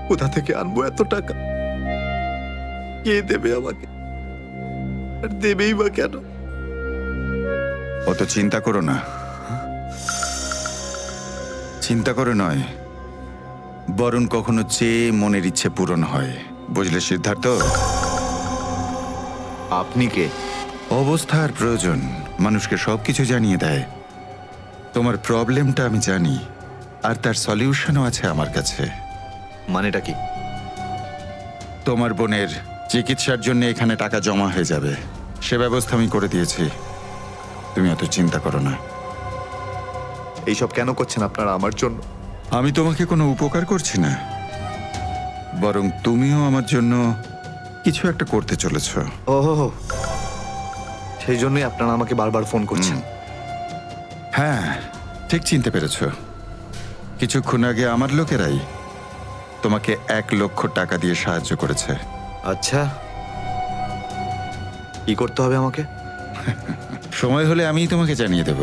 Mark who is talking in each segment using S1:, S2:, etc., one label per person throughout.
S1: কোথা থেকে আনবো এত টাকা? কে দেবে আমাকে? আর দেবেই বা কেন?
S2: অত চিন্তা করো না। চিন্তা করে নয়, বরং কখনো চেয়ে মনের ইচ্ছে পূরণ হয়। বুঝলে সিদ্ধার্থ?
S1: আপনি কে?
S2: অবস্থার প্রয়োজন মানুষকে সবকিছু জানিয়ে দেয়। তোমার প্রবলেমটা আমি জানি, আর তার সলিউশনও আছে আমার কাছে।
S1: মানেটা কি?
S2: তোমার বোনের চিকিৎসার জন্য এখানে টাকা জমা হয়ে যাবে, সে ব্যবস্থা আমি করে দিয়েছি। তুমি অত চিন্তা করো না।
S1: এইসব কেন করছেন আপনারা আমার জন্য?
S2: আমি তোমাকে কোনো উপকার করছি না, বরং তুমিও আমার জন্য কিছু একটা করতে চলেছ।
S1: ওহ, সেই জন্যই আপনারা আমাকে বারবার ফোন করছেন।
S2: হ্যাঁ, ঠিক চিনতে পেরেছ। কিছুক্ষণ আগে আমার লোকেরাই তোমাকে 1,00,000 টাকা দিয়ে সাহায্য করেছে।
S1: আচ্ছা, কি করতে হবে আমাকে?
S2: সময় হলে আমিই তোমাকে জানিয়ে দেব।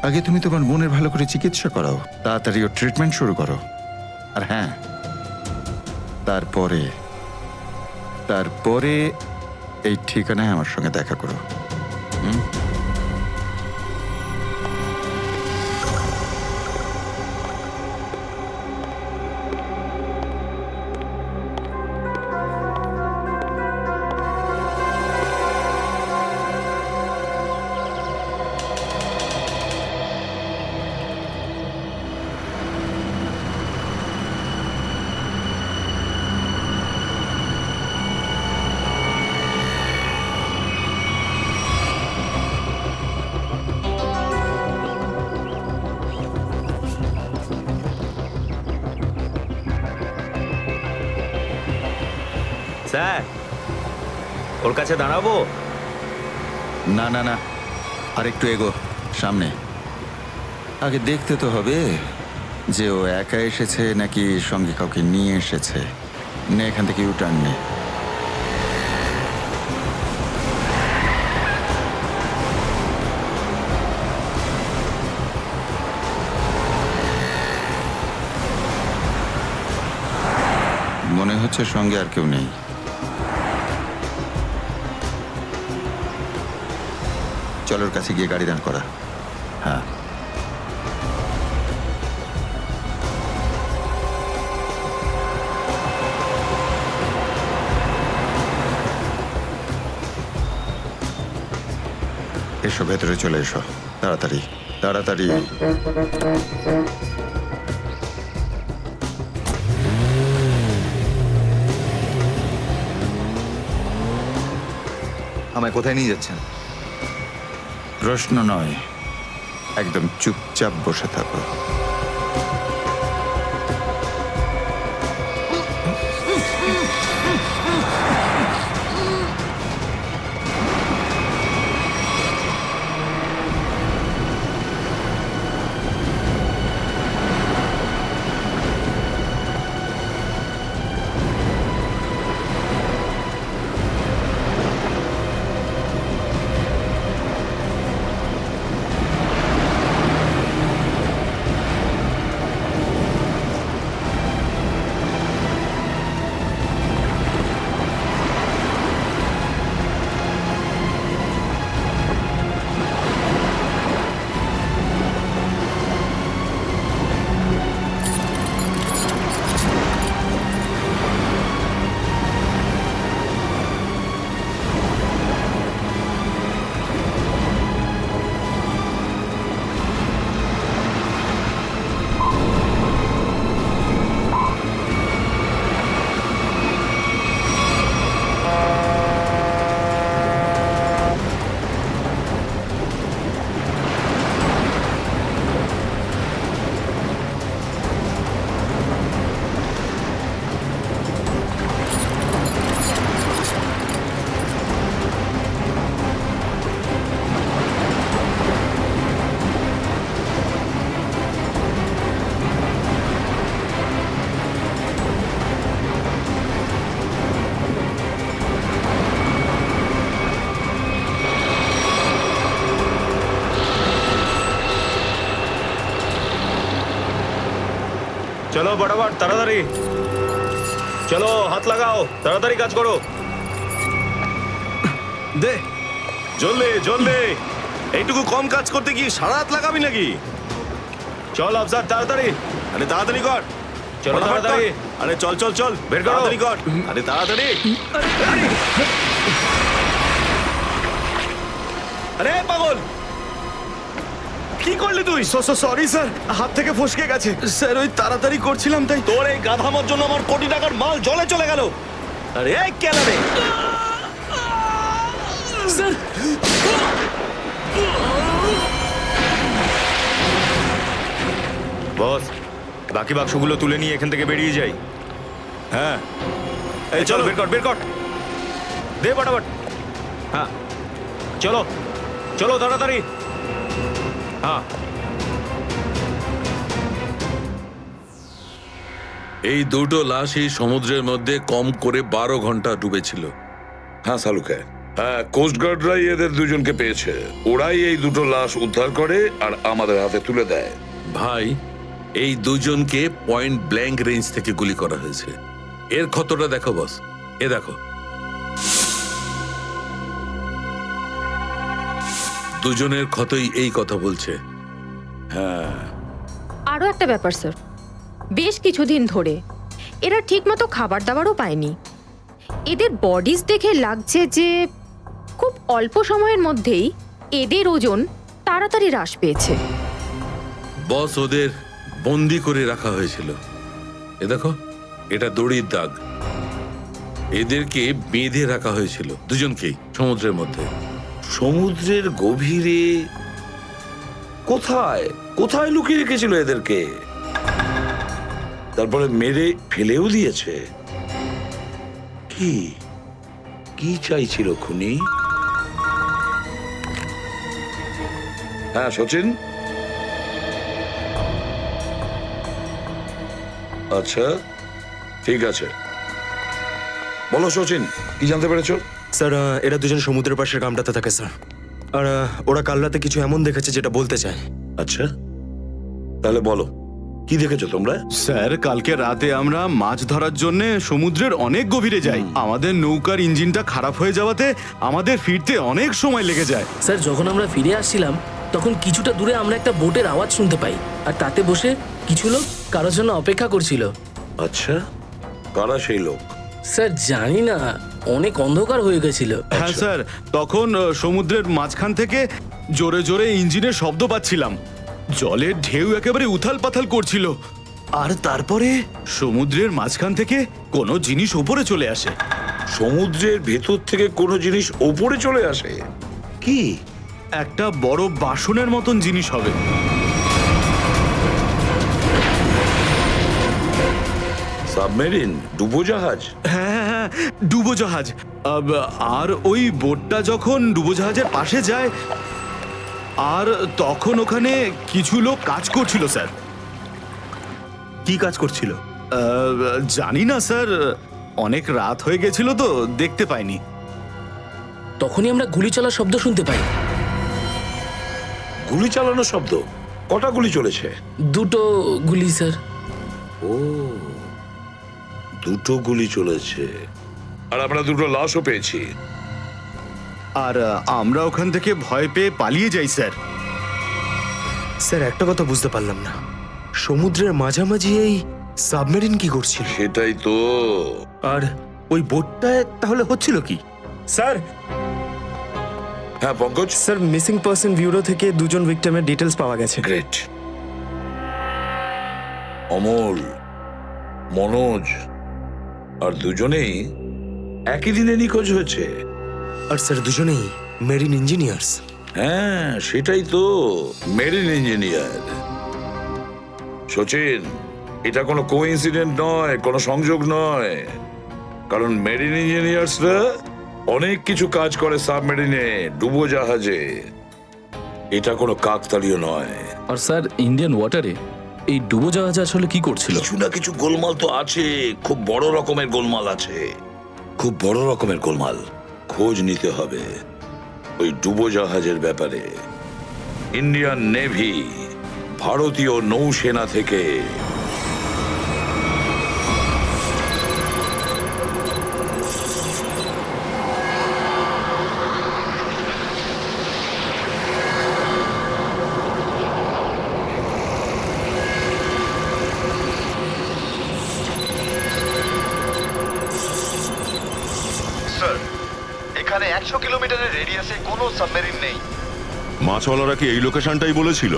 S2: আগে তুমি তোমার বোনের ভালো করে চিকিৎসা করাও, তাড়াতাড়ি ওর ট্রিটমেন্ট শুরু করো। আর হ্যাঁ, তারপরে তারপরে এই ঠিকানায় আমার সঙ্গে দেখা করো।
S3: স্যার, ওর কাছে দাঁড়াবো?
S2: না না না, আর একটু এগো সামনে। আগে দেখতে তো হবে যে ও একা এসেছে নাকি সঙ্গে কাউকে নিয়ে এসেছে। নে, এখান থেকে ইউটার্ন নে। মনে হচ্ছে সঙ্গে আর কেউ নেই। চলো ওর কাছে গিয়ে গাড়ি দাঁড় করা। হ্যাঁ, এসো, ভেতরে চলে এসো, তাড়াতাড়ি তাড়াতাড়ি।
S1: আমায় কোথায় নিয়ে যাচ্ছেন?
S2: প্রশ্ন নয়, একদম চুপচাপ বসে থাকো।
S3: চলো বরাবর, তাড়াতাড়ি। চলো হাত লাগাও, তাড়াতাড়ি কাজ করো।
S1: দে জলদি জলদি, এইটুকু কম কাজ করতে কি সারা রাত লাগাবি নাকি?
S3: চল আফসার, তাড়াতাড়ি।
S1: আরে তাড়াতাড়ি কর,
S3: চলো
S1: ফটাফট
S3: তাড়াতাড়ি।
S1: কর। আরে চল চল চল,
S3: বের করো।
S1: তাড়াতাড়ি কর, আরে তাড়াতাড়ি। আরে পাগল, কি করলি তুই?
S4: সরি স্যার, হাত থেকে ফসকে গেছে স্যার, ওই তাড়াতাড়ি করছিলাম তাই।
S1: তোর এই গাধামোর জন্য আমার কোটি টাকার মাল জলে চলে গেল। আরে এই কেলারে,
S4: স্যার
S3: বস, বাকি বাক্সগুলো তুলে নিয়ে এখান থেকে বেরিয়ে যাই।
S1: হ্যাঁ
S3: এই চল, বের কর বের কর, দে ফটাফট। হ্যাঁ চলো চলো তাড়াতাড়ি। হ্যাঁ
S5: এই দুটো লাশই সমুদ্রের মধ্যে কম করে 12 ঘন্টা ডুবেছিল।
S6: হ্যাঁ সালুকে, হ্যাঁ কোস্টগার্ডরাই এদের দুজনকে পেয়েছে। ওরাই এই দুটো লাশ উদ্ধার করে আর আমাদের হাতে তুলে দেয়।
S5: ভাই, এই দুজনকে পয়েন্ট ব্ল্যাঙ্ক রেঞ্জ থেকে গুলি করা হয়েছে। এর ক্ষতটা দেখো বস, এ দেখো। দুজনের ক্ষতই এই কথা বলছে।
S7: আরও একটা ব্যাপার স্যার, বেশ কিছুদিন ধরে এরা ঠিকমতো খাবার দাবারও পায়নি। এদের বডিজ দেখে লাগছে যে খুব অল্প সময়ের মধ্যেই এদের ওজন তাড়াতাড়ি হ্রাস পেয়েছে।
S5: বস, ওদের বন্দি করে রাখা হয়েছিল। এ দেখো, এটা দড়ির দাগ। এদেরকে বেঁধে রাখা হয়েছিল দুজনকেই সমুদ্রের মধ্যে।
S6: সমুদ্রের গভীরে কোথায় কোথায় লুকিয়ে রেখেছিল এদেরকে? তারপরে মেরে ফেলেও দিয়েছে। কি কি চাইছিল খুনি? হ্যাঁ সচিন, আচ্ছা ঠিক আছে, বলো সচিন, কি জানতে পেরেছো?
S4: স্যার, এরা দুজন সমুদ্রের পাশের গ্রামটাতে থাকে স্যার। আর ওরা কাল রাতে কিছু এমন দেখেছে যেটা বলতে চায়।
S6: আচ্ছা, তাহলে বলো, কি দেখেছো তোমরা?
S8: স্যার, কালকে রাতে আমরা মাছ ধরার জন্য সমুদ্রের অনেক গভীরে যাই। আমাদের নৌকার ইঞ্জিনটা খারাপ হয়ে যাওয়াতে আমাদের ফিরতে অনেক সময় লেগে যায়।
S9: স্যার, যখন আমরা ফিরে আসছিলাম তখন কিছুটা দূরে আমরা একটা বোটের আওয়াজ শুনতে পাই, আর তাতে বসে কিছু লোক কারোর জন্য অপেক্ষা করছিল।
S6: আচ্ছা, কারা সেই লোক?
S9: স্যার জানি না, অনেক অন্ধকার হয়ে গেছিল।
S8: হ্যাঁ স্যার, তখন সমুদ্রের মাঝখান থেকে জোরে জোরে ইঞ্জিনের শব্দ পাচ্ছিলাম। জলের ঢেউ একেবারে উথাল পাথাল করছিল। আর তারপরে সমুদ্রের মাঝখান থেকে কোনো জিনিস উপরে চলে আসে।
S6: সমুদ্রের ভেতর থেকে কোনো জিনিস ওপরে চলে আসে? কি?
S8: একটা বড় বাসনের মতন জিনিস হবে।
S6: সাবমেরিন, ডুবোজাহাজ?
S8: হ্যাঁ হ্যাঁ, ডুবোজাহাজ। আর ওই বোটটা যখন ডুবোজাহাজের পাশে যায়, আর তখন ওখানে কিছু লোক কাজ করছিল স্যার।
S4: কি কাজ করছিল?
S8: জানি না স্যার, অনেক রাত হয়ে গেছিল তো দেখতে পাইনি।
S9: তখনই আমরা গুলি চলার শব্দ শুনতে পাই।
S6: গুলি চালানোর শব্দ? কটা গুলি চলেছে?
S9: দুটো গুলি স্যার।
S6: ও, দুটো গুলি চলেছে। আর আমরা দুটো লাশও পেয়েছি।
S8: আর আমরা ওখান থেকে ভয় পেয়ে পালিয়ে যাই স্যার।
S4: স্যার, একটা কথা বুঝতে পারলাম না, সমুদ্রের মাঝামাঝি এই সাবমেরিন কি করছিল?
S6: সেটাই তো।
S4: আর ওই বোটটায় তাহলে হচ্ছিল কি? স্যার,
S6: হ্যাঁ Pankaj?
S4: Sir, missing person bureau থেকে দুজন ভিক্টিমের ডিটেলস পাওয়া গেছে।
S6: গ্রেট। অমল, মনোজ আর দুজনেই একই দিনে নিখোঁজ হয়েছে।
S4: আর স্যার, দুজনেই মেরিন ইঞ্জিনিয়ার্স।
S6: হ্যাঁ সেটাই তো, মেরিন ইঞ্জিনিয়ার। সচিন, এটা কোনো কোইন্সিডেন্ট নয়, কোনো সংযোগ নয়। কারণ মেরিন ইঞ্জিনিয়ার্সরা অনেক কিছু কাজ করে সাবমেরিনে, ডুবোজাহাজে। এটা কোনো কাকতালীয় নয়।
S10: আর স্যার, ইন্ডিয়ান ওয়াটারে এই ডুবোজাহাজ আসলে কি করছিল?
S6: কিছু না কিছু গোলমাল তো আছে, খুব বড় রকমের গোলমাল আছে, খুব বড় রকমের গোলমাল। খোঁজ নিতে হবে ওই ডুবোজাহাজের ব্যাপারে। ইন্ডিয়ান নেভি, ভারতীয় নৌসেনা থেকে
S1: এখানে 100 কিলোমিটারের রেডিয়াসে কোনো সাবমেরিন নেই।
S11: মাছওয়ালারা কি এই লোকেশনটাই বলেছিল?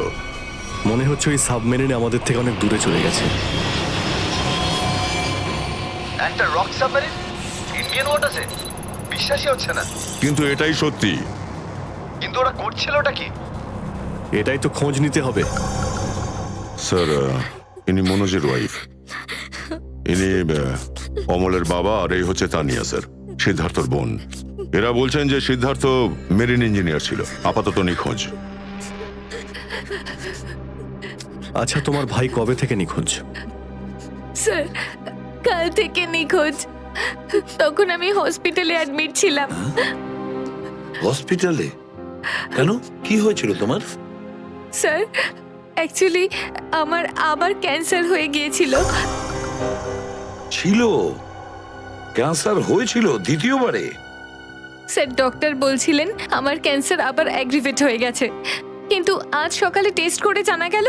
S8: মনে হচ্ছে ওই সাবমেরিন আমাদের থেকে অনেক দূরে চলে গেছে।
S1: একটা রক সাবমেরিন ইন্ডিয়ান ওয়াটারে, বিশ্বাসই হচ্ছে না।
S11: কিন্তু এটাই সত্যি।
S1: কিন্তু ওরা করছিলটা কি?
S8: এটাই তো খোঁজ নিতে হবে।
S11: স্যার, ইনি মনোজের ওয়াইফ। ইনি অমলের বাবা, আর এই হচ্ছে তানিয়া স্যার, সিদ্ধার্থর বোন। এরা বলছেন যে সিদ্ধার্থ মেরিন ইঞ্জিনিয়ার ছিল, আপাতত নিখোঁজ।
S8: আচ্ছা, তোমার ভাই কবে থেকে নিখোঁজ?
S7: স্যার, কাল থেকে নিখোঁজ। তখন আমি হসপিটালে অ্যাডমিট ছিলাম।
S6: হসপিটালে? কেন, কি হয়েছিল তোমার?
S7: স্যার, অ্যাকচুয়ালি আমার আবার ক্যান্সার হয়ে গিয়েছিল।
S6: ছিল? ক্যান্সার হয়েছিল দ্বিতীয়বারে?
S7: স্যার, ডক্টর বলছিলেন আমার ক্যান্সার আবার অ্যাগ্রিভেট হয়ে গেছে, কিন্তু আজ সকালে টেস্ট করে জানা গেল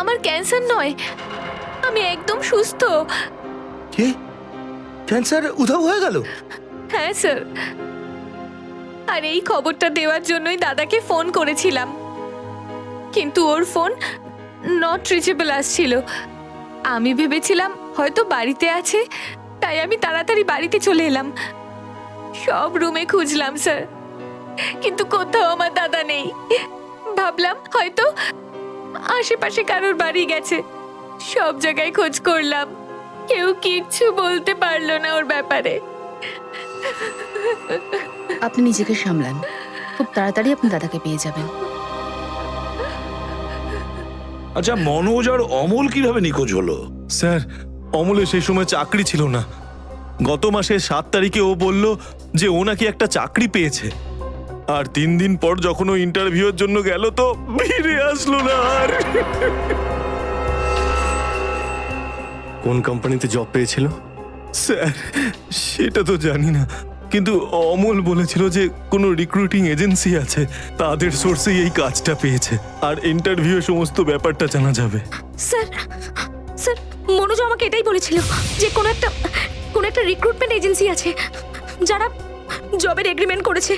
S7: আমার ক্যান্সার নয়, আমি একদম সুস্থ।
S4: কি? ক্যান্সার উধাও হয়ে গেল?
S7: হ্যাঁ স্যার, আর এই খবরটা দেওয়ার জন্যই দাদাকে ফোন করেছিলাম, কিন্তু ওর ফোন নট রিচেবল আসছিল। আমি ভেবেছিলাম হয়তো বাড়িতে আছে, তাই আমি তাড়াতাড়ি বাড়িতে চলে এলাম। সব রুমে খুঁজলাম স্যার, কিন্তু কোথাও আমার দাদা নেই। ভাবলাম হয়তো আশেপাশে কারোর বাড়ি গেছে। সব জায়গায় খোঁজ করলাম, কেউ কিচ্ছু বলতে পারলো না ওর ব্যাপারে।
S12: আপনি নিজেকে সামলান, খুব তাড়াতাড়ি আপনি দাদাকে পেয়ে যাবেন।
S6: আচ্ছা, মনোজ আর অমল কিভাবে নিখোঁজ হলো?
S8: স্যার, অমলের সেই সময় চাকরি ছিল না। গত মাসের 7 তারিখে ও বলল যে ও নাকি একটা চাকরি পেয়েছে, আর 3 দিন পর যখন ও ইন্টারভিউর জন্য গেল তো ফিরে আসলো না আর। কোন কোম্পানিতে জব পেয়েছিল? স্যার, সেটা তো জানি না, কিন্তু অমল বলেছিল যে কোনো রিক্রুটিং এজেন্সি আছে, তাদের সোর্সেই এই কাজটা পেয়েছে, আর ইন্টারভিউ সমস্ত ব্যাপারটা জানা যাবে।
S7: স্যার, স্যার, মনোজ আমাকে এটাই বলেছিল যে কোনো একটা রিক্রুটমেন্ট এজেন্সি আছে যারা জবের এগ্রিমেন্ট করেছে।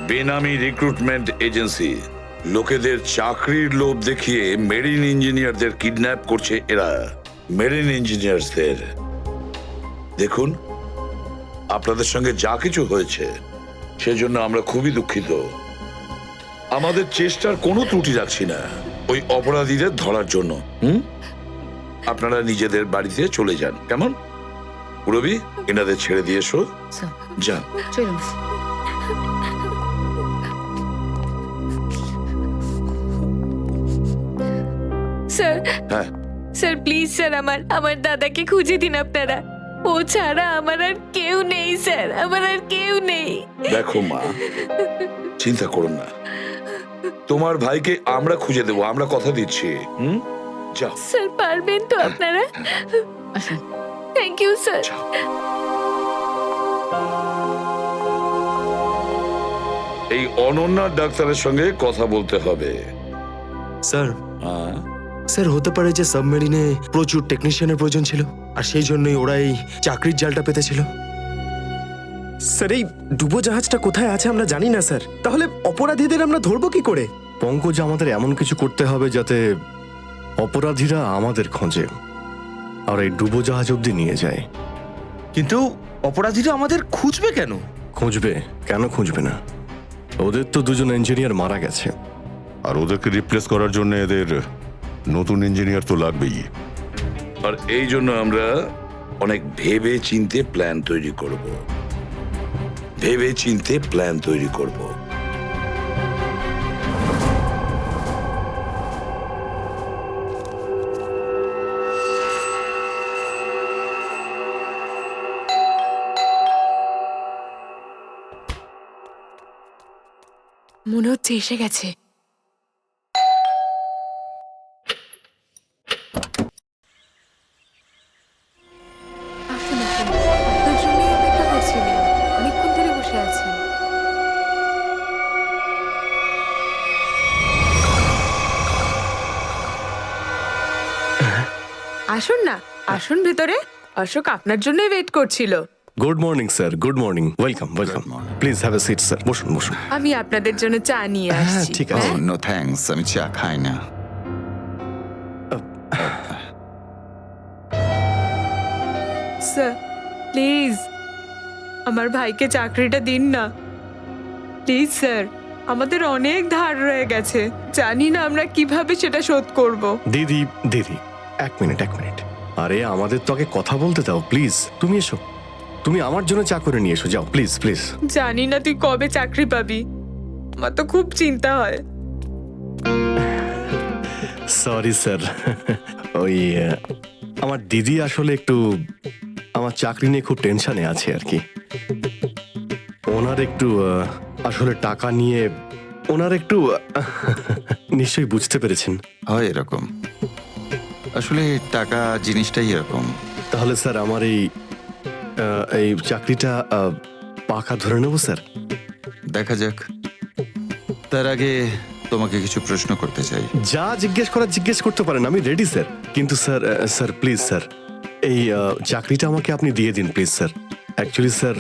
S6: বেনামি রিক্রুটমেন্ট এজেন্সি, লোকেদের চাকরির লোভ দেখিয়ে মেরিন ইঞ্জিনিয়ারদের কিডন্যাপ করছে এরা। মেরিন ইঞ্জিনিয়ারদের দেখুন, আপনাদের সঙ্গে যা কিছু হয়েছে সেজন্য আমরা খুবই দুঃখিত। আমাদের চেষ্টার কোনো ত্রুটি রাখছি না ওই অপরাধীদের ধরার জন্য। আপনারা নিজেদের বাড়িতে চলে যান, কেমন? রবি, এনাদের ছেড়ে দিয়ে এসো। যান।
S12: চলুন।
S7: স্যার,
S6: হ্যাঁ,
S7: স্যার প্লিজ স্যার, আমার দাদাকে খুঁজে দিন আপনারা। ও ছাড়া আমার আর কেউ নেই স্যার, আমার আর কেউ নেই।
S6: দেখো মা, চিন্তা করুন না, তোমার ভাইকে আমরা খুঁজে দেবো, আমরা কথা দিচ্ছি। যাও
S7: স্যার, পারবেন তো আপনারা?
S12: আসুন।
S7: Thank you sir.
S6: এই অনন্যা ডাক্তারের সঙ্গে কথা বলতে হবে।
S4: স্যার,
S6: হ্যাঁ,
S4: স্যার হতে পারে যে সাবমেরিনে প্রচুর টেকনিশিয়ানের প্রয়োজন ছিল, আর সেই জন্যই ওরা এই চাকরির জালটা পেতেছিল।
S13: স্যার, এই ডুবো জাহাজটা কোথায় আছে আমরা জানি না স্যার, তাহলে অপরাধীদের আমরা ধরবো কি করে?
S8: পঙ্কজ, আমাদের এমন কিছু করতে হবে যাতে অপরাধীরা আমাদের খোঁজে আর এই ডুবো জাহাজ অব্দি নিয়ে যায়।
S4: কিন্তু অপরাধীরা আমাদের খুঁজবে কেন?
S8: খুঁজবে, কেন খুঁজবে না? ওদের তো 2জন ইঞ্জিনিয়ার মারা গেছে,
S11: আর ওদেরকে রিপ্লেস করার জন্য এদের নতুন ইঞ্জিনিয়ার তো লাগবেই।
S6: আর এই জন্য আমরা অনেক ভেবে চিন্তে প্ল্যান তৈরি করব। ভেবে চিন্তে প্ল্যান তৈরি করব।
S7: মনে হচ্ছে এসে গেছে। আসুন, আসুন, আপনার জন্যই অপেক্ষা করছিলাম, অনেকক্ষণ ধরে বসে আছেন। আসুন না, আসুন ভেতরে। অশোক আপনার জন্যই ওয়েট করছিল।
S13: Good morning sir, good morning, welcome welcome. Please have a seat sir, বসুন বসুন।
S7: আমি আপনাদের জন্য চা নিয়ে
S13: হ্যাঁ
S7: আসছি।
S13: ঠিক আছে।
S2: নো থ্যাঙ্কস, আমি চা খাই না।
S7: স্যার প্লিজ আমার ভাইকে চাকরিটা দিন না প্লিজ স্যার, আমাদের অনেক ধার রয়ে গেছে, জানি না আমরা কিভাবে সেটা শোধ করব।
S13: দিদি দিদি, এক মিনিট এক মিনিট। আরে আমাদের তো আগে কথা বলতে দাও প্লিজ। তুমি এসো, তুমি আমার জন্য চা করে নিয়ে এসো, যাও প্লিজ প্লিজ।
S7: জানি না তুই কবে চাকরি পাবি, আমার তো খুব চিন্তা হয়।
S13: সরি স্যার, ওই আমার দিদি আসলে একটু আমার চাকরি নিয়ে খুব টেনশনে আছে আর কি। ওনার একটু আসলে টাকা নিয়ে ওনার একটু নিশ্চয়ই বুঝতে পেরেছেন।
S2: হয় এরকম, আসলে টাকা জিনিসটাই এরকম।
S13: তাহলে স্যার আমার এই চাকরিটা পাকা ধরে নেবো স্যার?
S2: দেখা যাক, তার আগে তোমাকে কিছু প্রশ্ন করতে চাই।
S13: যা জিজ্ঞেস করার জিজ্ঞেস করতে পারেন, আমি রেডি স্যার। কিন্তু স্যার স্যার প্লিজ স্যার, এই চাকরিটা আমাকে আপনি দিয়ে দিন প্লিজ স্যার। অ্যাকচুয়ালি স্যার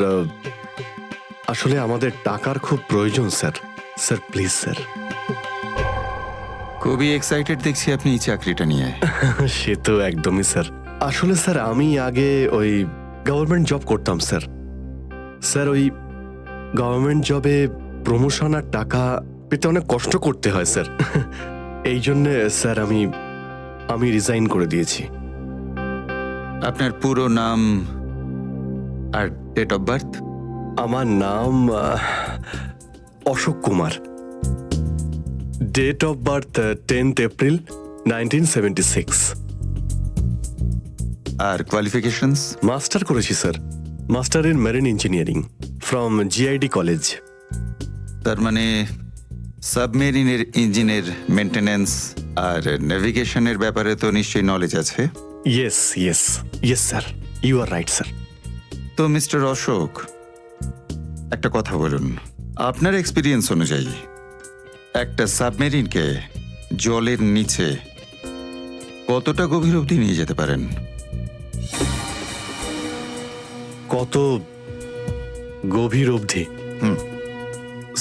S13: আসলে আমাদের টাকার খুব প্রয়োজন স্যার। Sir please sir.
S2: খুবই এক্সাইটেড দেখছি আপনি এই চাকরিটা নিয়ে।
S13: সে তো একদমই স্যার। আসলে স্যার আমি আগে ওই গভর্নমেন্ট জব করতাম স্যার। স্যার ওই গভর্নমেন্ট জবে প্রমোশন আর টাকা পেতে অনেক কষ্ট করতে হয় স্যার। এই জন্যে স্যার আমি রিজাইন করে দিয়েছি।
S2: আপনার পুরো নাম আর ডেট অফ বার্থ?
S13: আমার নাম Ashok Kumar. Date of birth 10th April 1976।
S2: আর কোয়ালিফিকেশনস?
S13: মাস্টার করেছি sir, master in marine engineering from GID college.
S2: তার মানে সাবমেরিনের ইঞ্জিনের মেনটেন্যান্স আর নেভিগেশনের ব্যাপারে তো নিশ্চয়ই নলেজ আছে।
S13: Yes yes yes sir, you are right sir.
S2: তো মিস্টার অশোক, একটা কথা বলুন, আপনার এক্সপিরিয়েন্স অনুযায়ী একটা সাবমেরিনকে জলের নিচে কতটা গভীর অবধি নিয়ে যেতে পারেন?
S13: কত গভীর অবধি?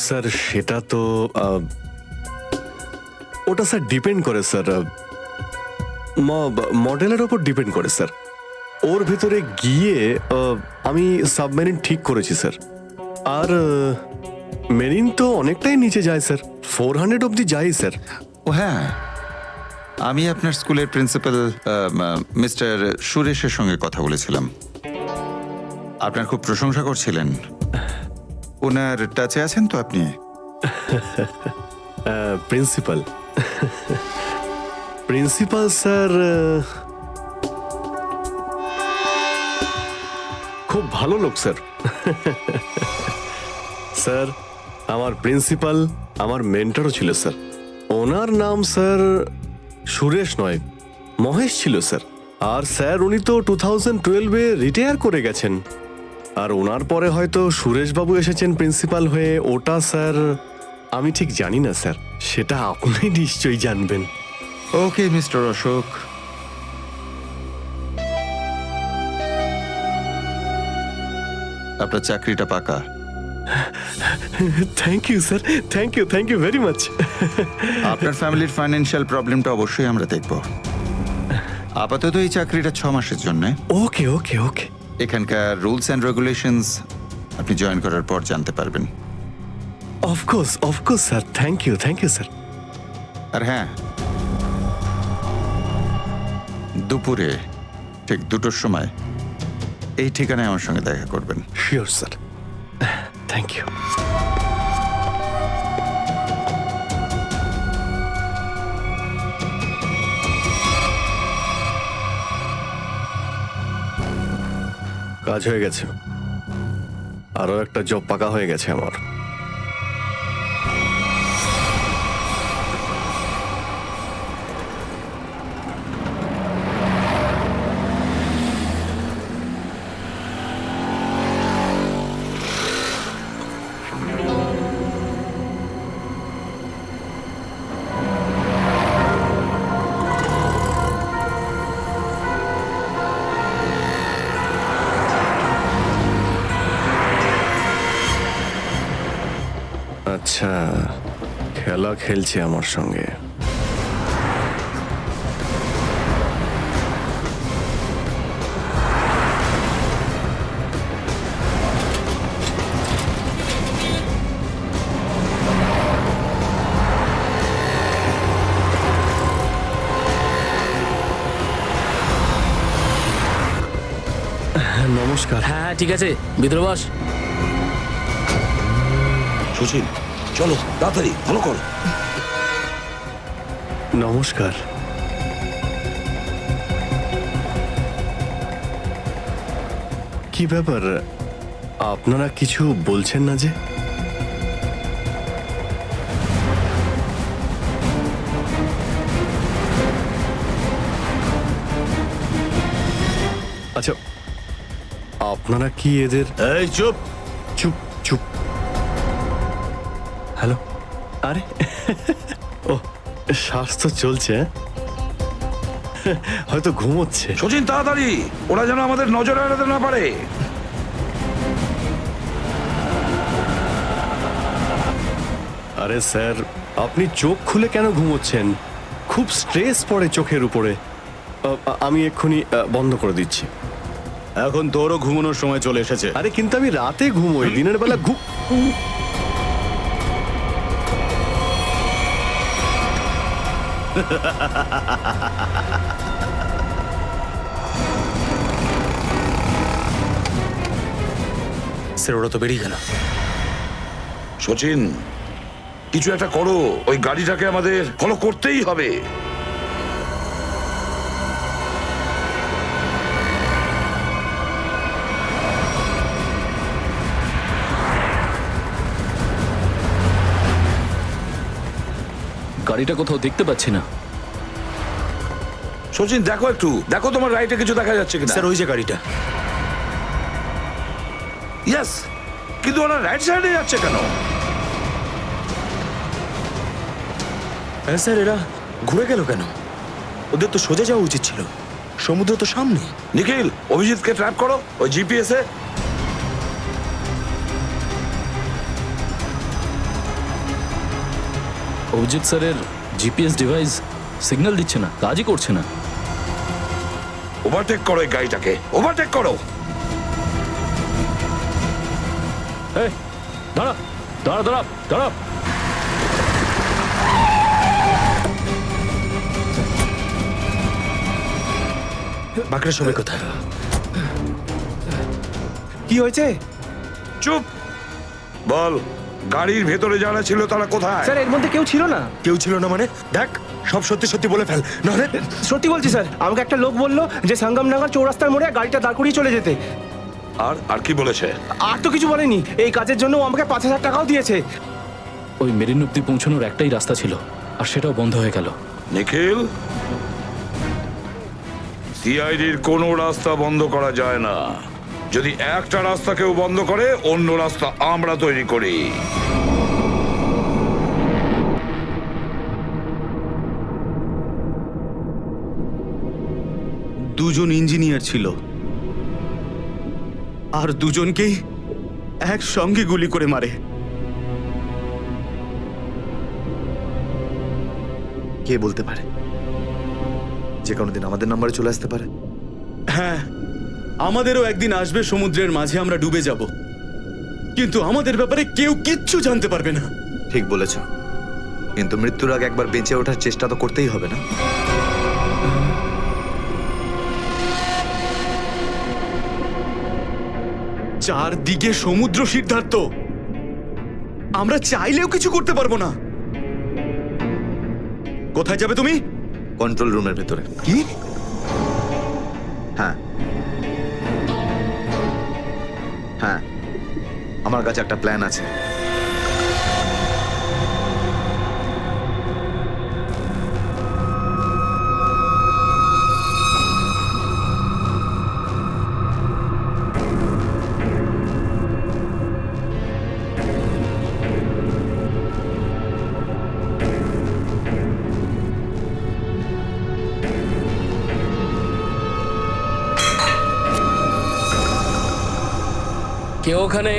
S13: স্যার সেটা তো ওটা স্যার ডিপেন্ড করে স্যার, মডেলের ওপর ডিপেন্ড করে স্যার। ওর ভেতরে গিয়ে আমি সাবমেরিন ঠিক করেছি স্যার। আর মেরিন তো অনেকটাই নিচে যায় স্যার, 400 অবধি যায় স্যার।
S2: ও হ্যাঁ, আমি আপনার স্কুলের প্রিন্সিপাল মিস্টার সুরেশের সঙ্গে কথা বলেছিলাম, আপনার খুব প্রশংসা করছিলেন। ওনার টাচে আছেন তো আপনি?
S13: প্রিন্সিপাল প্রিন্সিপাল স্যার খুব ভালো লোক স্যার। স্যার আমার প্রিন্সিপাল আমার মেন্টরও ছিল স্যার। ওনার নাম স্যার সুরেশ নয়, মহেশ ছিল স্যার। আর স্যার উনি তো 2012-এ রিটায়ার করে গেছেন। আর ওনার পরে হয়তো সুরেশবাবু এসেছেন প্রিন্সিপাল হয়ে, ওটা স্যার আমি ঠিক জানি না স্যার, সেটা আপনি নিশ্চয়ই জানবেন।
S2: ওকে মিস্টার অশোক, আপনার চাকরিটা পাকা।
S13: Thank you sir, thank you very much.
S2: আপনার ফ্যামিলির ফাইন্যান্সিয়াল প্রবলেমটা অবশ্যই আমরা দেখব। আপাতত এই চাকরিটা 6 মাসের জন্য।
S13: ওকে ওকে ওকে।
S2: এখানকার রুলস অ্যান্ড রেগুলেশনস আপনি জয়েন করার পর জানতে পারবেন।
S13: Of course sir, thank you sir.
S2: আর হ্যাঁ, দুপুরে ঠিক 2টোর সময় এই ঠিকানায় আমার সঙ্গে দেখা করবেন।
S13: Sure sir, thank you. কাজ হয়ে গেছে, আরো একটা জব পাকা হয়ে গেছে আমার। আচ্ছা, খেলা খেলছে আমার সঙ্গে। নমস্কার।
S9: হ্যাঁ ঠিক আছে, ভিতরে বস।
S6: সুশীল, চলো তাড়াতাড়ি, ভালো করো।
S13: নমস্কার। কি ব্যাপার, আপনারা কিছু বলছেন না যে? আচ্ছা, আপনারা কি এদের...
S8: এই চুপ!
S13: চুপ চুপ। হ্যালো, আরে ও, শ্বাস তো চলছে, হয়তো ঘুমোচ্ছে।
S6: সচিন তাড়াতাড়ি, ওরা যেন আমাদের নজরে এড়াতে না পারে।
S13: আরে স্যার, আপনি চোখ খুলে কেন ঘুমোচ্ছেন? খুব স্ট্রেস পড়ে চোখের উপরে। আমি এক্ষুনি বন্ধ করে দিচ্ছি।
S8: এখন তোরও ঘুমানোর সময় চলে এসেছে।
S13: আরে কিন্তু আমি রাতে ঘুমোই, দিনের বেলা
S4: স্যার ওরা তো বেরিয়ে গেল।
S6: সচিন, কিছু একটা করো, ওই গাড়িটাকে আমাদের ফলো করতেই হবে।
S10: গাড়িটা কোথাও দেখতে পাচ্ছি না।
S6: সচিন দেখো একটু, দেখো তোমার রাইটে কিছু দেখা যাচ্ছে কিনা।
S4: স্যার ওই যে গাড়িটা।
S6: ইয়েস, কিন্তু ওরা রাইট সাইডে যাচ্ছে কেন?
S4: হ্যাঁ স্যার, এরা ঘুরে গেল কেন? ওদের তো সোজা যাওয়া উচিত ছিল, সমুদ্র তো সামনে।
S6: নিখিল, অভিজিৎকে ট্র্যাপ করো ওই জিপিএস এ।
S10: অভিজিৎ স্যারের জিপিএস ডিভাইস সিগন্যাল দিচ্ছে না, কাজই করছে না।
S6: ওভারটেক করো এই গাড়িটাকে, ওভারটেক করো।
S10: এই দাঁড়া দাঁড়া দাঁড়া দাঁড়া।
S4: বাকিরা সবাই কোথায়? কি হয়েছে?
S6: চুপ বল, গাড়ির ভেতরে যারা ছিল তারা কোথায়?
S4: স্যার এর মধ্যে কেউ ছিল না। কেউ ছিল না মানে? দেখ, সব সত্যি সত্যি বলে ফেল, নাহলে... সত্যি বলছি স্যার, আমাকে একটা লোক বললো যে সঙ্গমনগর চৌরাস্তার মোড়ে গাড়িটা দাঁড় করিয়ে চলে যেতে।
S6: আর আর কি বলেছে?
S4: আর তো কিছু বলেনি। এই কাজের জন্য ও আমাকে 5,000 টাকাও দিয়েছে।
S10: ওই মেরিন অব্দি পৌঁছানোর একটাই রাস্তা ছিল, আর সেটাও বন্ধ হয়ে গেল।
S6: নিখিল, সিআইডির কোনো রাস্তা বন্ধ করা যায় না। যদি একটা রাস্তা কেউ বন্ধ করে, অন্য রাস্তা আমরা তৈরি করি।
S8: দুজন ইঞ্জিনিয়ার ছিল, আর দুজনকেই একসঙ্গে গুলি করে মারে।
S1: কে বলতে পারে? যে কোনো দিন আমাদের নাম্বারে চলে আসতে পারে।
S8: হ্যাঁ, আমাদেরও একদিন আসবে, সমুদ্রের মাঝে আমরা ডুবে যাব, কিন্তু আমাদের ব্যাপারে কেউ কিচ্ছু জানতে পারবে না।
S1: ঠিক বলেছ, কিন্তু মৃত্যুর আগে একবার বেঁচে ওঠার চেষ্টা তো করতেই হবে না?
S8: চারদিকে সমুদ্র, সিদ্ধার্থ, আমরা চাইলেও কিছু করতে পারবো না। কোথায় যাবে তুমি?
S1: কন্ট্রোল রুমের ভেতরে।
S8: কি?
S1: হ্যাঁ হ্যাঁ, আমার কাছে একটা প্ল্যান আছে।
S9: কেউ ওখানে?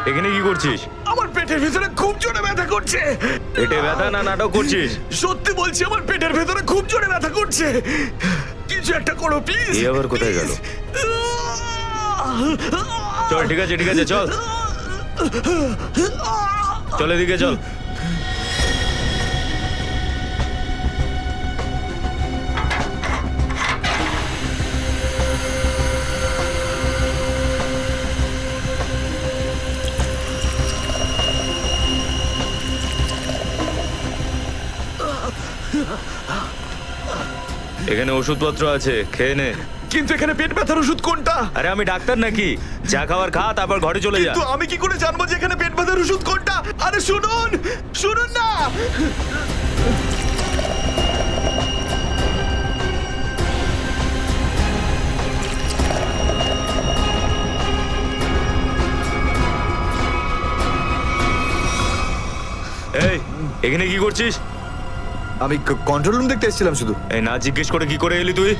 S3: এখানে কি করছিস?
S4: আমার পেটের ভিতরে খুব জোরে ব্যথা করছে।
S3: পেটে ব্যথা না নাটক করছিস?
S4: সত্যি বলছি, আমার পেটের ভেতরে খুব জোরে ব্যথা করছে। কিছু একটা করো প্লিজ।
S3: এই আবার কোথায় গেল? চল ঠিক আছে চল চল এদিকে চল। এখানে ওষুধপত্র আছে, খেয়ে নে।
S4: কিন্তু এখানে পেট ব্যথার ওষুধ কোনটা?
S3: আরে আমি ডাক্তার নাকি? যা খাবার খা, তারপর ঘরে চলে যা।
S4: কিন্তু আমি কি করে জানবো যে এখানে পেট ব্যথার ওষুধ কোনটা? আরে শুনুন, শুনুন না।
S3: এই এখানে কি করছিস?
S1: আমি কন্ট্রোল রুম দেখতে এসেছিলাম শুধু।
S3: এই না জিজ্ঞেস করে কি করে এলি তুই?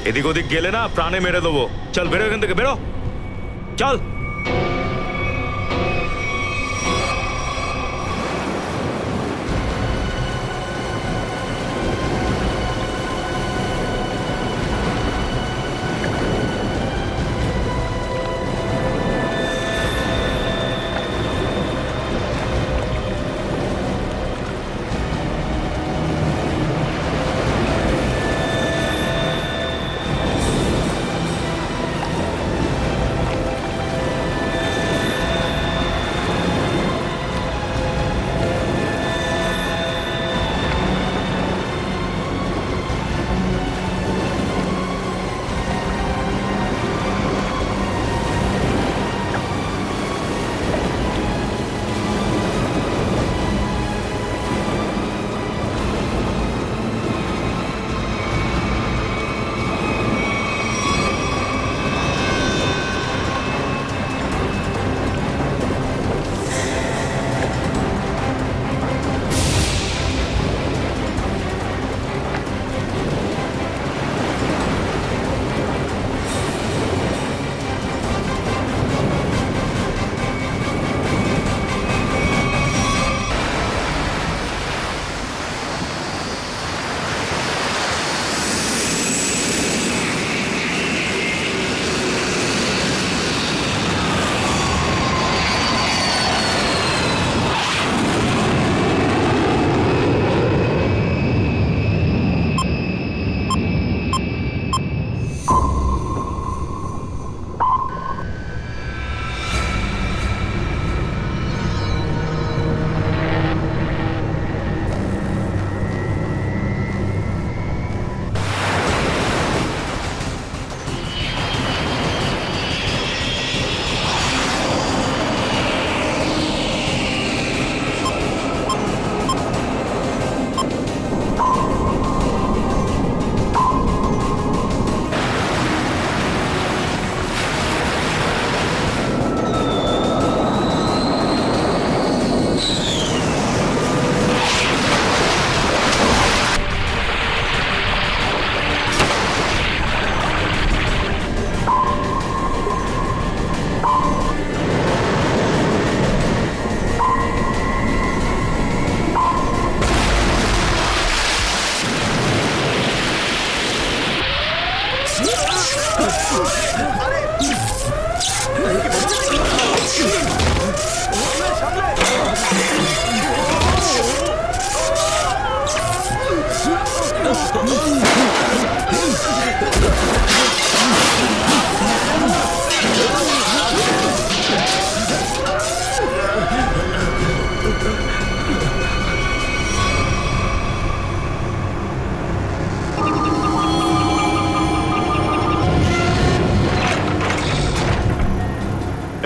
S3: এদিক ওদিক গেলে না প্রাণে মেরে দেবো। চল বেরো এখান থেকে, বেরো চল।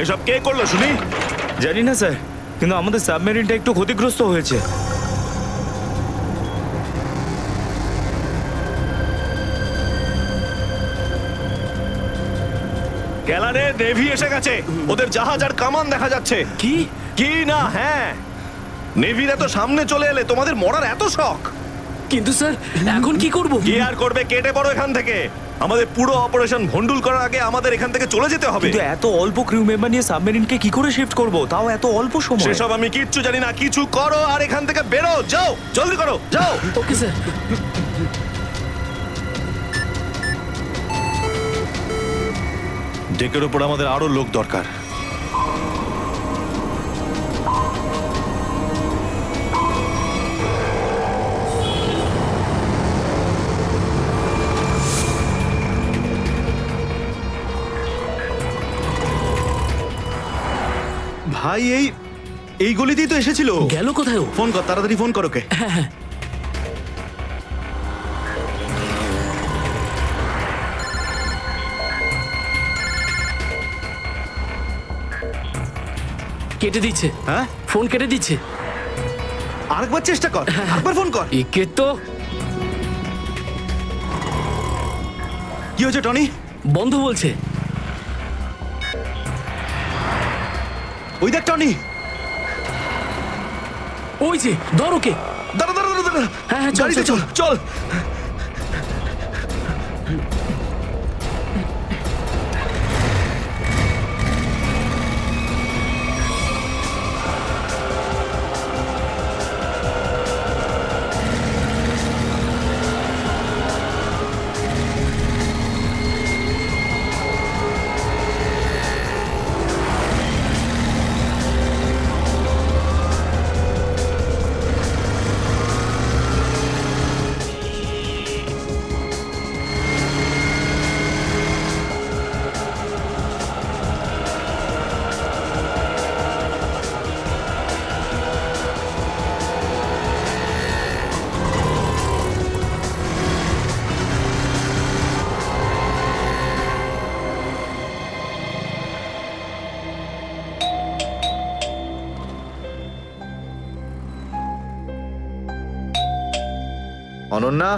S3: এসব কে করলো শুনি? জানি না স্যার, কিন্তু আমাদের সাবমেরিনটা একটু ক্ষতিগ্রস্ত হয়েছে।
S4: গ্যালারে নেভি এসে গেছে, ওদের জাহাজ আর কামান দেখা যাচ্ছে।
S9: কি
S4: কি না? হ্যাঁ, নেভির এত সামনে চলে এলে তোমাদের মরার এত শখ।
S9: কিন্তু স্যার এখন কি করব?
S4: কি আর করবে, কেটে পড়ো এখান থেকে।
S1: আমাদের পুরো অপারেশন ভন্ডুল করার আগে আমাদের এখান থেকে চলে যেতে হবে।
S4: কিন্তু এত অল্প ক্রিউ মেম্বার নিয়ে সাবমেরিনকে কি করে শিফট করব, তাও এত অল্প সময়?
S1: সেসব আমি কিচ্ছু জানি না, কিছু করো আর এখান থেকে বেরো, যাও, জলদি করো, যাও।
S9: Okay sir.
S1: ডেকের ওপর আমাদের আরো লোক দরকার।
S8: ভাই এই গলিতেই তো এসেছিল।
S9: গেল কোথায় ও?
S8: ফোন কর, তাড়াতাড়ি ফোন কর ওকে।
S9: কেটে দিচ্ছে।
S8: হ্যাঁ,
S9: ফোন কেটে দিচ্ছে।
S8: আরেকবার চেষ্টা কর, আরেকবার ফোন কর।
S9: একে তো
S8: কি হয়েছে টনি?
S9: বন্ধ বলছে।
S8: ওই দেখ টনি।
S9: ওই যে, ধর ওকে।
S8: দাঁড়া দাঁড়া দাঁড়া দাঁড়া।
S9: হ্যাঁ হ্যাঁ, চল
S8: গাড়িতে
S9: চল
S8: চল চল।
S1: অনন্যা,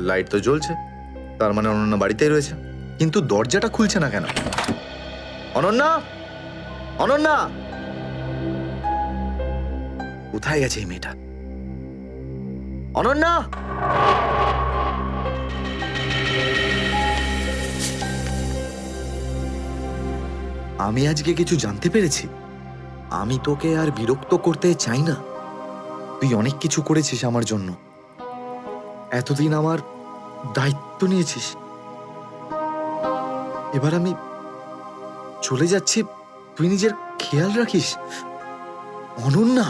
S1: লাইট তো জ্বলছে, তার মানে অনন্যা বাড়িতেই রয়েছে, কিন্তু দরজাটা খুলছে না কেন? অনন্যা, অনন্যা, কোথায় গেছে এই মেয়েটা? অনন্যা, আমি আজকে কিছু জানতে পেরেছি। আমি তোকে আর বিরক্ত করতে চাই না। তুই অনেক কিছু করেছিস আমার জন্য, এতদিন আমার দায়িত্ব নিয়েছিস। এবার আমি চলে যাচ্ছি, তুই নিজের খেয়াল রাখিস। অনন্যা,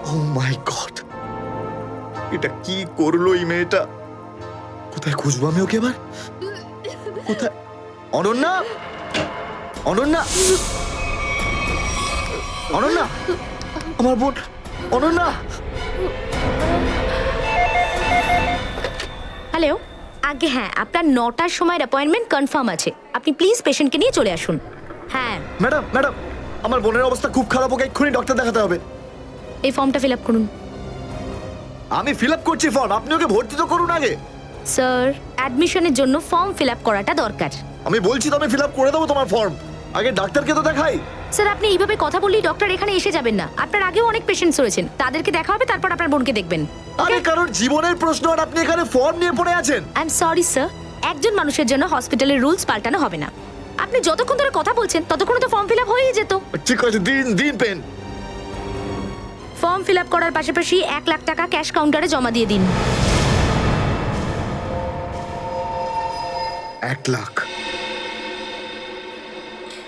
S1: ও মাই গড, এটা কি করলো এই মেয়েটা? কোথায় খুঁজবো আমি ওকে এবার? কোথায়? অনন্যা, অনন্যা, অনন্যা, আমার বোন অনন্যা।
S7: হ্যালো, আগে হ্যাঁ, আপনার 9টার সময় অ্যাপয়েন্টমেন্ট কনফার্ম আছে। আপনি প্লিজ পেশেন্টকে নিয়ে চলে আসুন। হ্যাঁ
S1: ম্যাডাম, ম্যাডাম, আমার বোনের অবস্থা খুব খারাপ, ওকে এক্ষুনি ডক্টর দেখাতে হবে।
S7: এই ফর্মটা ফিল আপ করুন।
S1: আমি ফিল আপ করছি ফর্ম, আপনি ওকে ভর্তি তো করুন আগে।
S7: স্যার, অ্যাডমিশনের জন্য ফর্ম ফিল আপ করাটা দরকার।
S1: আমি বলছি তো আমি ফিল আপ করে দেবো তোমার ফর্ম, আগে ডাক্তারকে তো দেখাই।
S7: স্যার, আপনি এইভাবে কথা বললেই ডক্টর এখানে এসে যাবেন না। আপনার আগেও অনেক পেশেন্টস রয়েছেন, তাদেরকে দেখা হবে, তারপর আপনার বোনকে দেখবেন।
S1: আরে কারোর জীবনের প্রশ্ন আর আপনি এখানে ফর্ম নিয়ে পড়ে আছেন।
S7: আই এম সরি স্যার, একজন মানুষের জন্য হসপিটালের রুলস পাল্টানো হবে না। আপনি যতক্ষণ ধরে কথা বলছেন ততক্ষণ তো ফর্ম ফিল আপ হয়েই যেত।
S1: ঠিক আছে, দিন দিন পেন।
S7: ফর্ম ফিল আপ করার পাশাপাশি 1 লাখ টাকা ক্যাশ কাউন্টারে জমা দিয়ে দিন।
S1: 1 লাখ?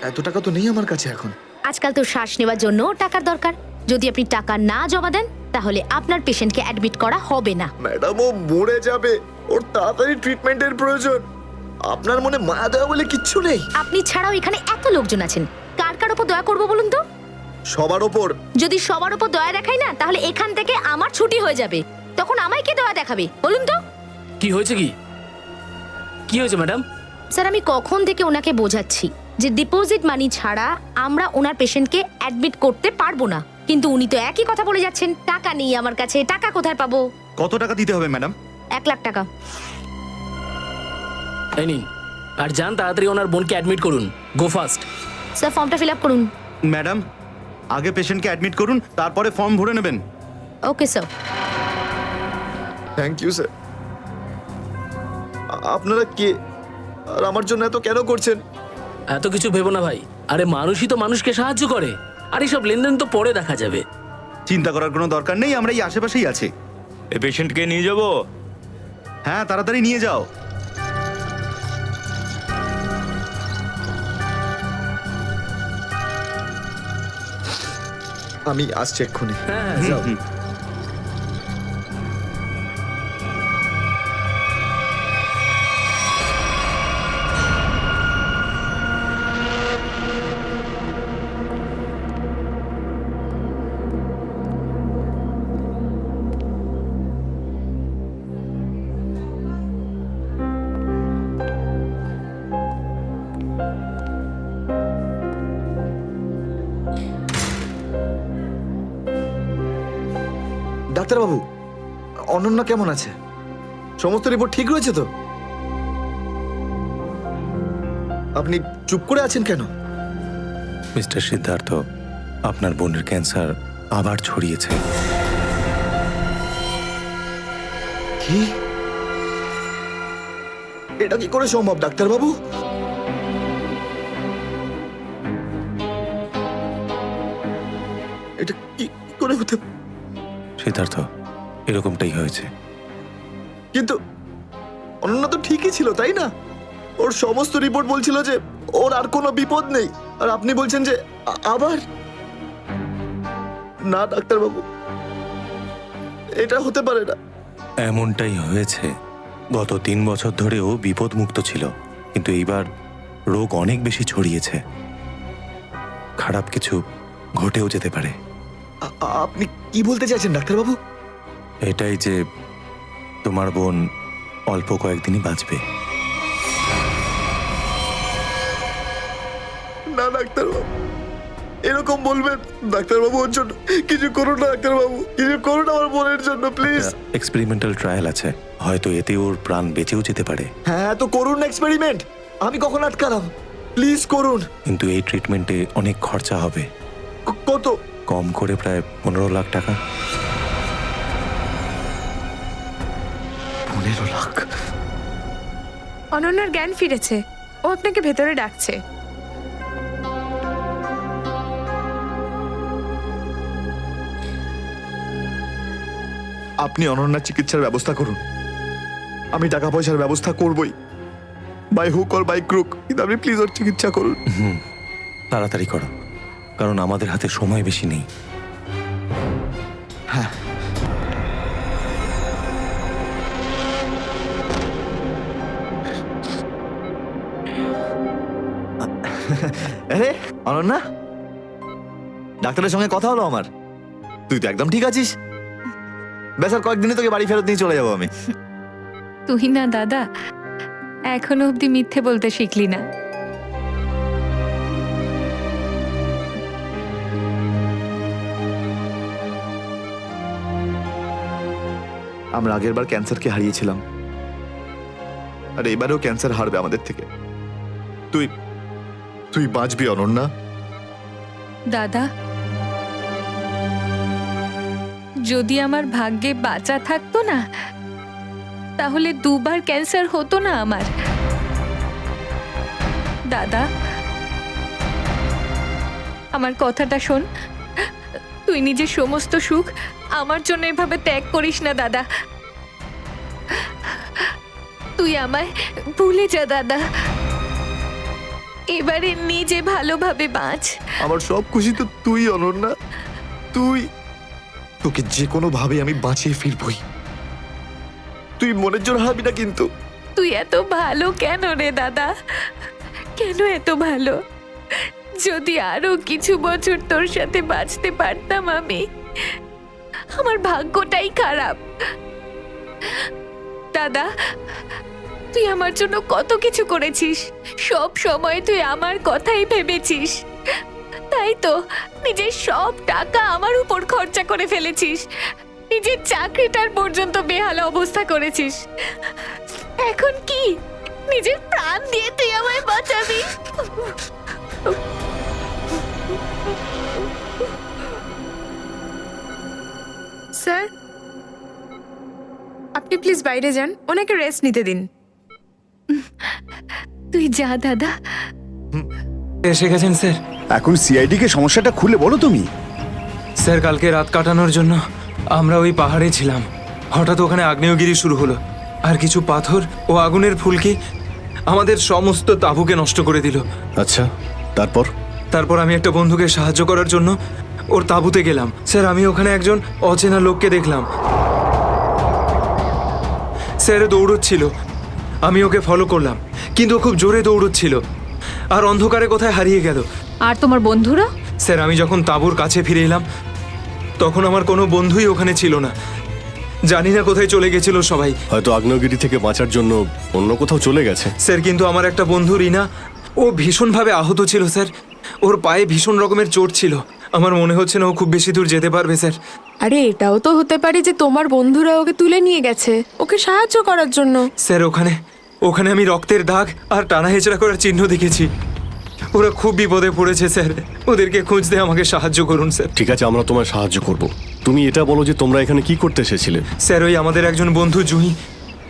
S1: এত টাকা তো নেই আমার কাছে এখন।
S7: আজকাল তো শ্বাস নেওয়ার জন্য টাকার দরকার। যদি আপনি টাকা না জমা দেন তাহলে আপনার পেশেন্টকে অ্যাডমিট করা হবে না।
S1: ম্যাডাম, ও মরে যাবে, ওর তাড়াতাড়ি ট্রিটমেন্টের প্রয়োজন। আপনার মনে মায়া দয়া বলে কিচ্ছু নেই?
S7: আপনি ছাড়াও এখানে এত লোকজন আছেন, কার কার উপর দয়া করবো বলুন তো?
S1: সবার ওপর।
S7: যদি সবার উপর দয়া দেখাই না, তাহলে এখান থেকে আমার ছুটি হয়ে যাবে। তখন আমায় কে দয়া দেখাবে বলুন তো?
S9: কি হয়েছে? কি হয়েছে ম্যাডাম?
S7: স্যার, আমি কখন থেকে ওনাকে বোঝাচ্ছি যে ডিপোজিট মানি ছাড়া আমরা ওনার পেশেন্টকে অ্যাডমিট করতে পারবো না, কিন্তু উনি তো একই কথা বলে যাচ্ছেন। টাকা নেই আমার কাছে, টাকা কোথায় পাবো?
S8: কত টাকা দিতে হবে ম্যাডাম?
S7: 1 লাখ টাকা।
S9: এই নিন, আর যান তাড়াতাড়ি ওনার বোনকে অ্যাডমিট করুন। Go fast.
S7: স্যার, ফর্মটা ফিল আপ করুন।
S8: ম্যাডাম, আগে পেশেন্টকে অ্যাডমিট করুন, তারপরে ফর্ম ভরে নেবেন।
S7: Okay sir.
S1: Thank you sir. আপনারা কে আর আমার জন্য এত কেন করছেন?
S9: এত কিছু ভেবো না ভাই, আরে মানুষই তো মানুষকে সাহায্য করে, আর এইসব লেনদেন তো পরে দেখা যাবে।
S8: চিন্তা করার কোনো দরকার নেই, আমরা এই আশেপাশেই আছি।
S3: এই পেশেন্টকে নিয়ে যাবো।
S8: হ্যাঁ, তাড়াতাড়ি নিয়ে যাও।
S1: আমি আসছি এক্ষুনি।
S9: হ্যাঁ যাও।
S1: ডাক্তারবাবু, অনন্যা কেমন আছে? সমস্ত রিপোর্ট ঠিক রয়েছে তো? আপনি চুপ করে আছেন কেন?
S14: মিস্টার সিদ্ধার্থ, আপনার বোনের ক্যান্সার আবার ছড়িয়েছে।
S1: কি? এটা কি করে সম্ভব ডাক্তারবাবু? এটা কি করে হতে?
S14: সিদ্ধার্থ, এরকমটাই হয়েছে।
S1: কিন্তু অনন্যা তো ঠিকই ছিল, তাই না? ওর সমস্ত রিপোর্ট বলছিল যে ওর আর কোনো বিপদ নেই, আর আপনি বলছেন যে আবার? না ডাক্তারবাবু, এটা হতে পারে না।
S14: এমনটাই হয়েছে। গত 3 বছর ধরেও বিপদমুক্ত ছিল, কিন্তু এইবার রোগ অনেক বেশি ছড়িয়েছে। খারাপ কিছু ঘটেও যেতে পারে।
S1: আপনি কি বলতে চাইছেন ডাক্তারবাবু?
S14: এটাই যে তোমার বোন অল্প কয়েকদিনই বাঁচবে।
S1: না ডাক্তারবাবু, এরকম বলবেন? ডাক্তারবাবু, ওর জন্য কিছু করুন না ডাক্তারবাবু, কিছু করুন আমার বোনের জন্য প্লিজ।
S14: এক্সপেরিমেন্টাল ট্রায়াল আছে, হয়তো এতে ওর প্রাণ বেঁচেও যেতে পারে।
S1: হ্যাঁ, তো করুন না এক্সপেরিমেন্ট। আমি কখন আটকালাম? প্লিজ করুন।
S14: কিন্তু এই ট্রিটমেন্টে অনেক খরচা হবে।
S1: কত?
S14: কম করে প্রায় 15 লাখ টাকা।
S1: 15 লাখ?
S7: অনন্যার জ্ঞান ফিরেছে, ও আপনাকে ভেতরে ডাকছে।
S1: আপনি অনন্যার চিকিৎসার ব্যবস্থা করুন। আমি টাকা পয়সার ব্যবস্থা করবই, by hook or by crook, কিন্তু আপনি প্লিজ ওর চিকিৎসা করুন।
S14: তাড়াতাড়ি করো, কারণ আমাদের হাতে সময় বেশি নেই।
S1: হ্যাঁ। আরে অনন্যা, ডাক্তারের সঙ্গে কথা হলো আমার। তুই তো একদম ঠিক আছিস। বেশ, আর কয়েকদিনে তোকে বাড়ি ফেরত নিয়ে চলে যাবো আমি।
S7: তুই না দাদা, এখনো অব্দি মিথ্যে বলতে শিখলি না।
S1: আমরা আগের বার ক্যান্সারকে হারিয়েছিলাম, আর এবারেও ক্যান্সার হারবে আমাদের থেকে। তুই তুই বাঁচবি অনন্যা।
S7: দাদা, যদি আমার ভাগ্যে বাঁচা থাকতো না, তাহলে 2 বার ক্যান্সার হতো না আমার। দাদা, আমার কথাটা শোন। তুই নিজের সমস্ত সুখ আমার জন্য এভাবে ত্যাগ করিস না দাদা। তুই আমায় ভুলে যা দাদা। এবারে নিজে ভালোভাবে বাঁচ।
S1: আমার সব খুশি তো তুই অনন্যা, তুই। তোকে যে কোনো ভাবে আমি বাঁচিয়ে ফিরবই। তুই মনের জোর হারাবি না কিন্তু।
S7: তুই এত ভালো কেন রে দাদা? কেন এত ভালো? যদি আরো কিছু বছর তোর সাথে বাঁচতে পারতাম আমি। আমার ভাগ্যটাই খারাপ। দাদা, তুই আমার জন্য কত কিছু করেছিস, সব সময় তুই আমার কথাই ভেবেছিস। তাই তো নিজের সব টাকা আমার উপর খরচা করে ফেলেছিস, নিজের চাকরিটার পর্যন্ত বেহাল অবস্থা করেছিস। এখন কি নিজের প্রাণ দিয়ে তুই আমায় বাঁচাবি? স্যার আপনি প্লিজ বাইরে যান, ওনাকে রেস্ট নিতে দিন।
S12: তুই যা দাদা।
S4: এসে গেছেন স্যার।
S8: এখন সিআইডি কে সমস্যাটা খুলে বলো তুমি।
S4: স্যার কালকে রাত কাটানোর জন্য আমরা ওই পাহাড়ে ছিলাম। হঠাৎ ওখানে আগ্নেয়গিরি শুরু হলো, আর কিছু পাথর ও আগুনের ফুলকি আমাদের সমস্ত তাঁবুকে নষ্ট করে দিল।
S13: আচ্ছা, তারপর?
S4: তারপর আমি একটা বন্ধুকে সাহায্য করার জন্য ওর তাঁবুতে গেলাম। স্যার আমি ওখানে একজন অচেনা লোককে দেখলাম। স্যার দৌড়চ্ছিল, আমি ওকে ফলো করলাম, কিন্তু ও খুব জোরে দৌড়চ্ছিল আর অন্ধকারে কোথায় হারিয়ে গেল।
S12: আর তোমার বন্ধুরা?
S4: স্যার আমি যখন তাঁবুর কাছে ফিরে এলাম তখন আমার কোনো বন্ধুই ওখানে ছিল না। জানি না কোথায় চলে গেছিল সবাই।
S13: হয়তো আগ্নেয়গিরি থেকে বাঁচার জন্য অন্য কোথাও চলে গেছে।
S4: স্যার কিন্তু আমার একটা বন্ধু রিনা, ও ভীষণভাবে আহত ছিল স্যার। ওর পায়ে ভীষণ রকমের চোট ছিল। আমার মনে হচ্ছে না ও খুব বেশি দূর যেতে পারবে স্যার।
S7: আরে এটাও তো হতে পারে যে তোমার বন্ধুরা ওকে তুলে নিয়ে গেছে ওকে সাহায্য করার জন্য।
S4: স্যার ওখানে আমি রক্তের দাগ আর টানা হেঁচড়া করার চিহ্ন দেখেছি। ওরা খুব বিপদে পড়েছে স্যার, ওদেরকে খুঁজতে আমাকে সাহায্য করুন স্যার।
S13: ঠিক আছে, আমরা তোমায় সাহায্য করব। তুমি এটা বলো যে তোমরা এখানে কি করতে এসেছিলে?
S4: স্যার ওই আমাদের একজন বন্ধু জুহি,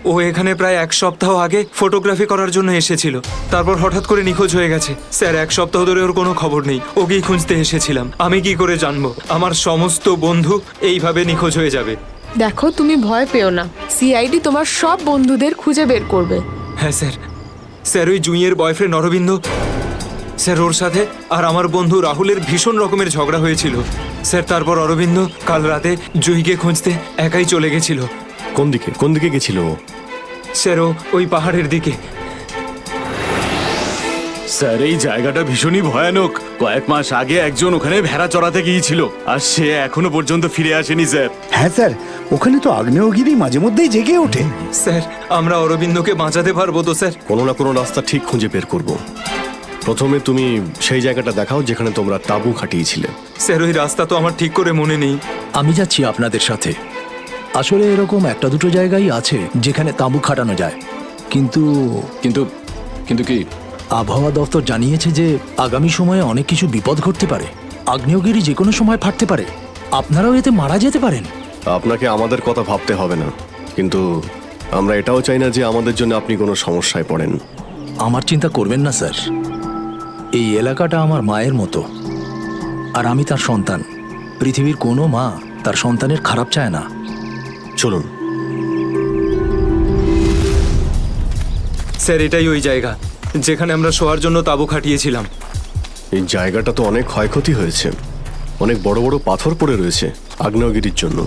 S4: ও এখানে প্রায় 1 সপ্তাহ আগে ফটোগ্রাফি করার জন্য এসেছিল। তারপর হঠাৎ করে নিখোঁজ হয়ে গেছে স্যার। 1 সপ্তাহ ধরে ওর কোনো খবর নেই। ওকেই খুঁজতে এসেছিলাম। আমি কি করে জানবো আমার সমস্ত বন্ধু এইভাবে নিখোঁজ হয়ে যাবে?
S7: দেখো তুমি ভয় পেও না, সিআইডি তোমার সব বন্ধুদের খুঁজে বের করবে।
S4: হ্যাঁ স্যার। স্যার ওই জুঁইয়ের বয়ফ্রেন্ড অরবিন্দ, স্যার ওর সাথে আর আমার বন্ধু রাহুলের ভীষণ রকমের ঝগড়া হয়েছিল স্যার। তারপর অরবিন্দ কাল রাতে জুঁইকে খুঁজতে একাই চলে গেছিল।
S13: কোন দিকে গেছিল ও?
S4: স্যার ও ওই পাহাড়ের দিকে।
S8: স্যার এই জায়গাটা ভীষণই ভয়ানক। কয়েক মাস আগে একজন ওখানে ভেড়া চড়াতে গিয়েছিল আর সে এখনো পর্যন্ত ফিরে আসেনি স্যার।
S15: হ্যাঁ স্যার, ওখানে তো আগ্নেয়গিরি মাঝে মধ্যেই জেগে ওঠে।
S4: স্যার আমরা অরবিন্দকে বাঁচাতে পারবো তো স্যার?
S13: কোনো না কোনো রাস্তা ঠিক খুঁজে বের করব। প্রথমে তুমি সেই জায়গাটা দেখাও যেখানে তোমরা তাঁবু খাটিয়েছিলে।
S4: স্যার ওই রাস্তা তো আমার ঠিক করে মনে নেই।
S15: আমি যাচ্ছি আপনাদের সাথে। আসলে এরকম একটা দুটো জায়গায় আছে যেখানে তাঁবু খাটানো যায়, কিন্তু
S10: কিন্তু কিন্তু কি?
S15: আবহাওয়া দপ্তর জানিয়েছে যে আগামী সময়ে অনেক কিছু বিপদ ঘটতে পারে। আগ্নেয়গিরি যে কোনো সময় ফাটতে পারে, আপনারাও এতে মারা যেতে পারেন।
S13: আপনাকে আমাদের কথা ভাবতে হবে না, কিন্তু আমরা এটাও চাই না যে আমাদের জন্য আপনি কোনো সমস্যায় পড়েন।
S15: আমার চিন্তা করবেন না স্যার, এই এলাকাটা আমার মায়ের মতো, আর আমি তার সন্তান। পৃথিবীর কোনো মা তার সন্তানের খারাপ চায় না।
S13: চলুন।
S4: স্যার এটাই ওই জায়গা যেখানে আমরা শোয়ার জন্য তাঁবু খাটিয়েছিলাম।
S13: এই জায়গাটা তো অনেক ক্ষয়ক্ষতি হয়েছে, অনেক বড় বড় পাথর পড়ে রয়েছে আগ্নেয়গিরির জন্য।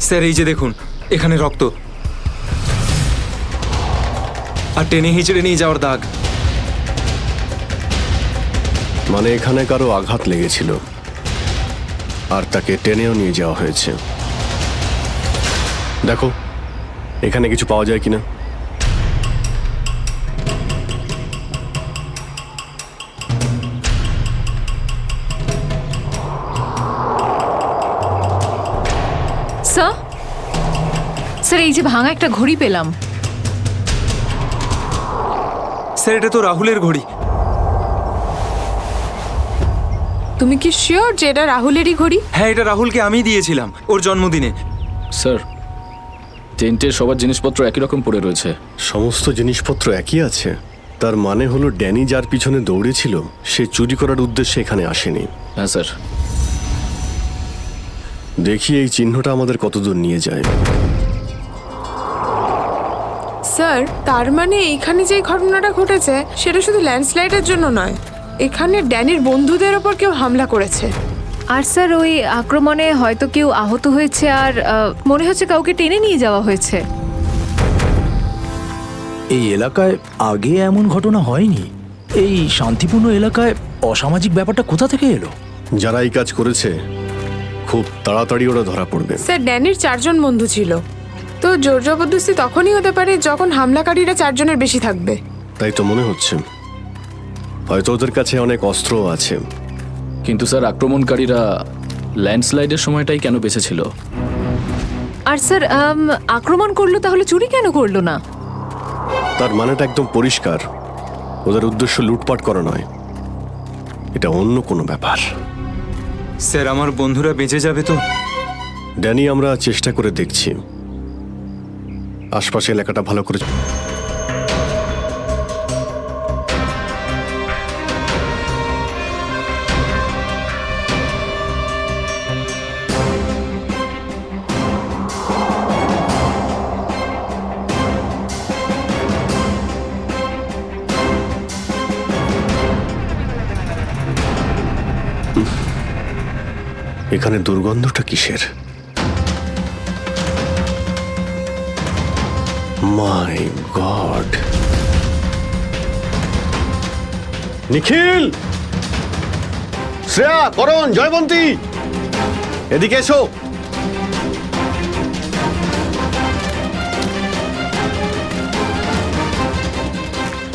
S4: স্যার এই যে দেখুন, এখানে রক্ত আর টেনে হিঁচড়ে নিয়ে যাওয়ার দাগ।
S13: মানে এখানে কারো আঘাত লেগেছিল আর তাকে টেনেও নিয়ে যাওয়া হয়েছে। দেখো এখানে কিছু পাওয়া যায় কিনা।
S12: স্যার এই যে ভাঙা একটা ঘড়ি পেলাম।
S4: স্যার এটা তো রাহুলের ঘড়ি।
S7: তুমি কি শিওর যে এটা রাহুলেরই ঘড়ি?
S4: হ্যাঁ এটা রাহুলকে আমিই দিয়েছিলাম ওর জন্মদিনে।
S10: স্যার টেন্টে সবার জিনিসপত্র একই রকম পড়ে রয়েছে।
S13: সমস্ত জিনিসপত্র একই আছে? তার মানে হলো ড্যানি যার পিছনে দৌড়েছিল সে চুরি করার উদ্দেশ্যে এখানে আসেনি।
S10: হ্যাঁ স্যার।
S13: দেখি এই চিহ্নটা আমাদের কতদূর নিয়ে যায়।
S7: স্যার তার মানে এখানে যে ঘটনাটা ঘটেছে সেটা শুধু ল্যান্ডস্লাইডের জন্য নয়, এখানে ড্যানির বন্ধুদের ওপর কেউ হামলা করেছে।
S12: আর স্যার ওই আক্রমণে হয়তো কেউ আহত হয়েছে, আর মনে হচ্ছে কাউকে টেনে নিয়ে যাওয়া হয়েছে।
S15: এই এলাকায় আগে এমন ঘটনা হয়নি। এই শান্তিপূর্ণ এলাকায় অসামাজিক ব্যাপারটা কোথা থেকে এলো?
S13: যারা এই কাজ করেছে খুব তাড়াতাড়ি ওরা ধরা পড়বে।
S7: স্যার ড্যানির 4 জন বন্ধু ছিল, তো জোর জবরদস্তি তখনই হতে পারে যখন হামলাকারীরা 4 জনের বেশি থাকবে।
S13: তাই তো মনে হচ্ছে। হয়তো ওদের কাছে অনেক অস্ত্র আছে।
S10: কিন্তু স্যার আক্রমণকারীরা ল্যান্ডস্লাইডের সময়টাই কেন বেঁচেছিল?
S12: আর স্যার আক্রমণ করলো তাহলে চুরি কেন করলো না?
S13: তার মানেটা একদম পরিষ্কার, ওদের উদ্দেশ্য লুটপাট করা নয়, এটা অন্য কোনো ব্যাপার।
S4: স্যার আমার বন্ধুরা বেঁচে যাবে তো?
S13: ড্যানি, আমরা চেষ্টা করে দেখছি, আশপাশে এলাকাটা ভালো করে। এখানে দুর্গন্ধটা কিসের? মাই গড! নিখিল, শ্রেয়া, করণ, জয়বন্তী, এদিকে এসো।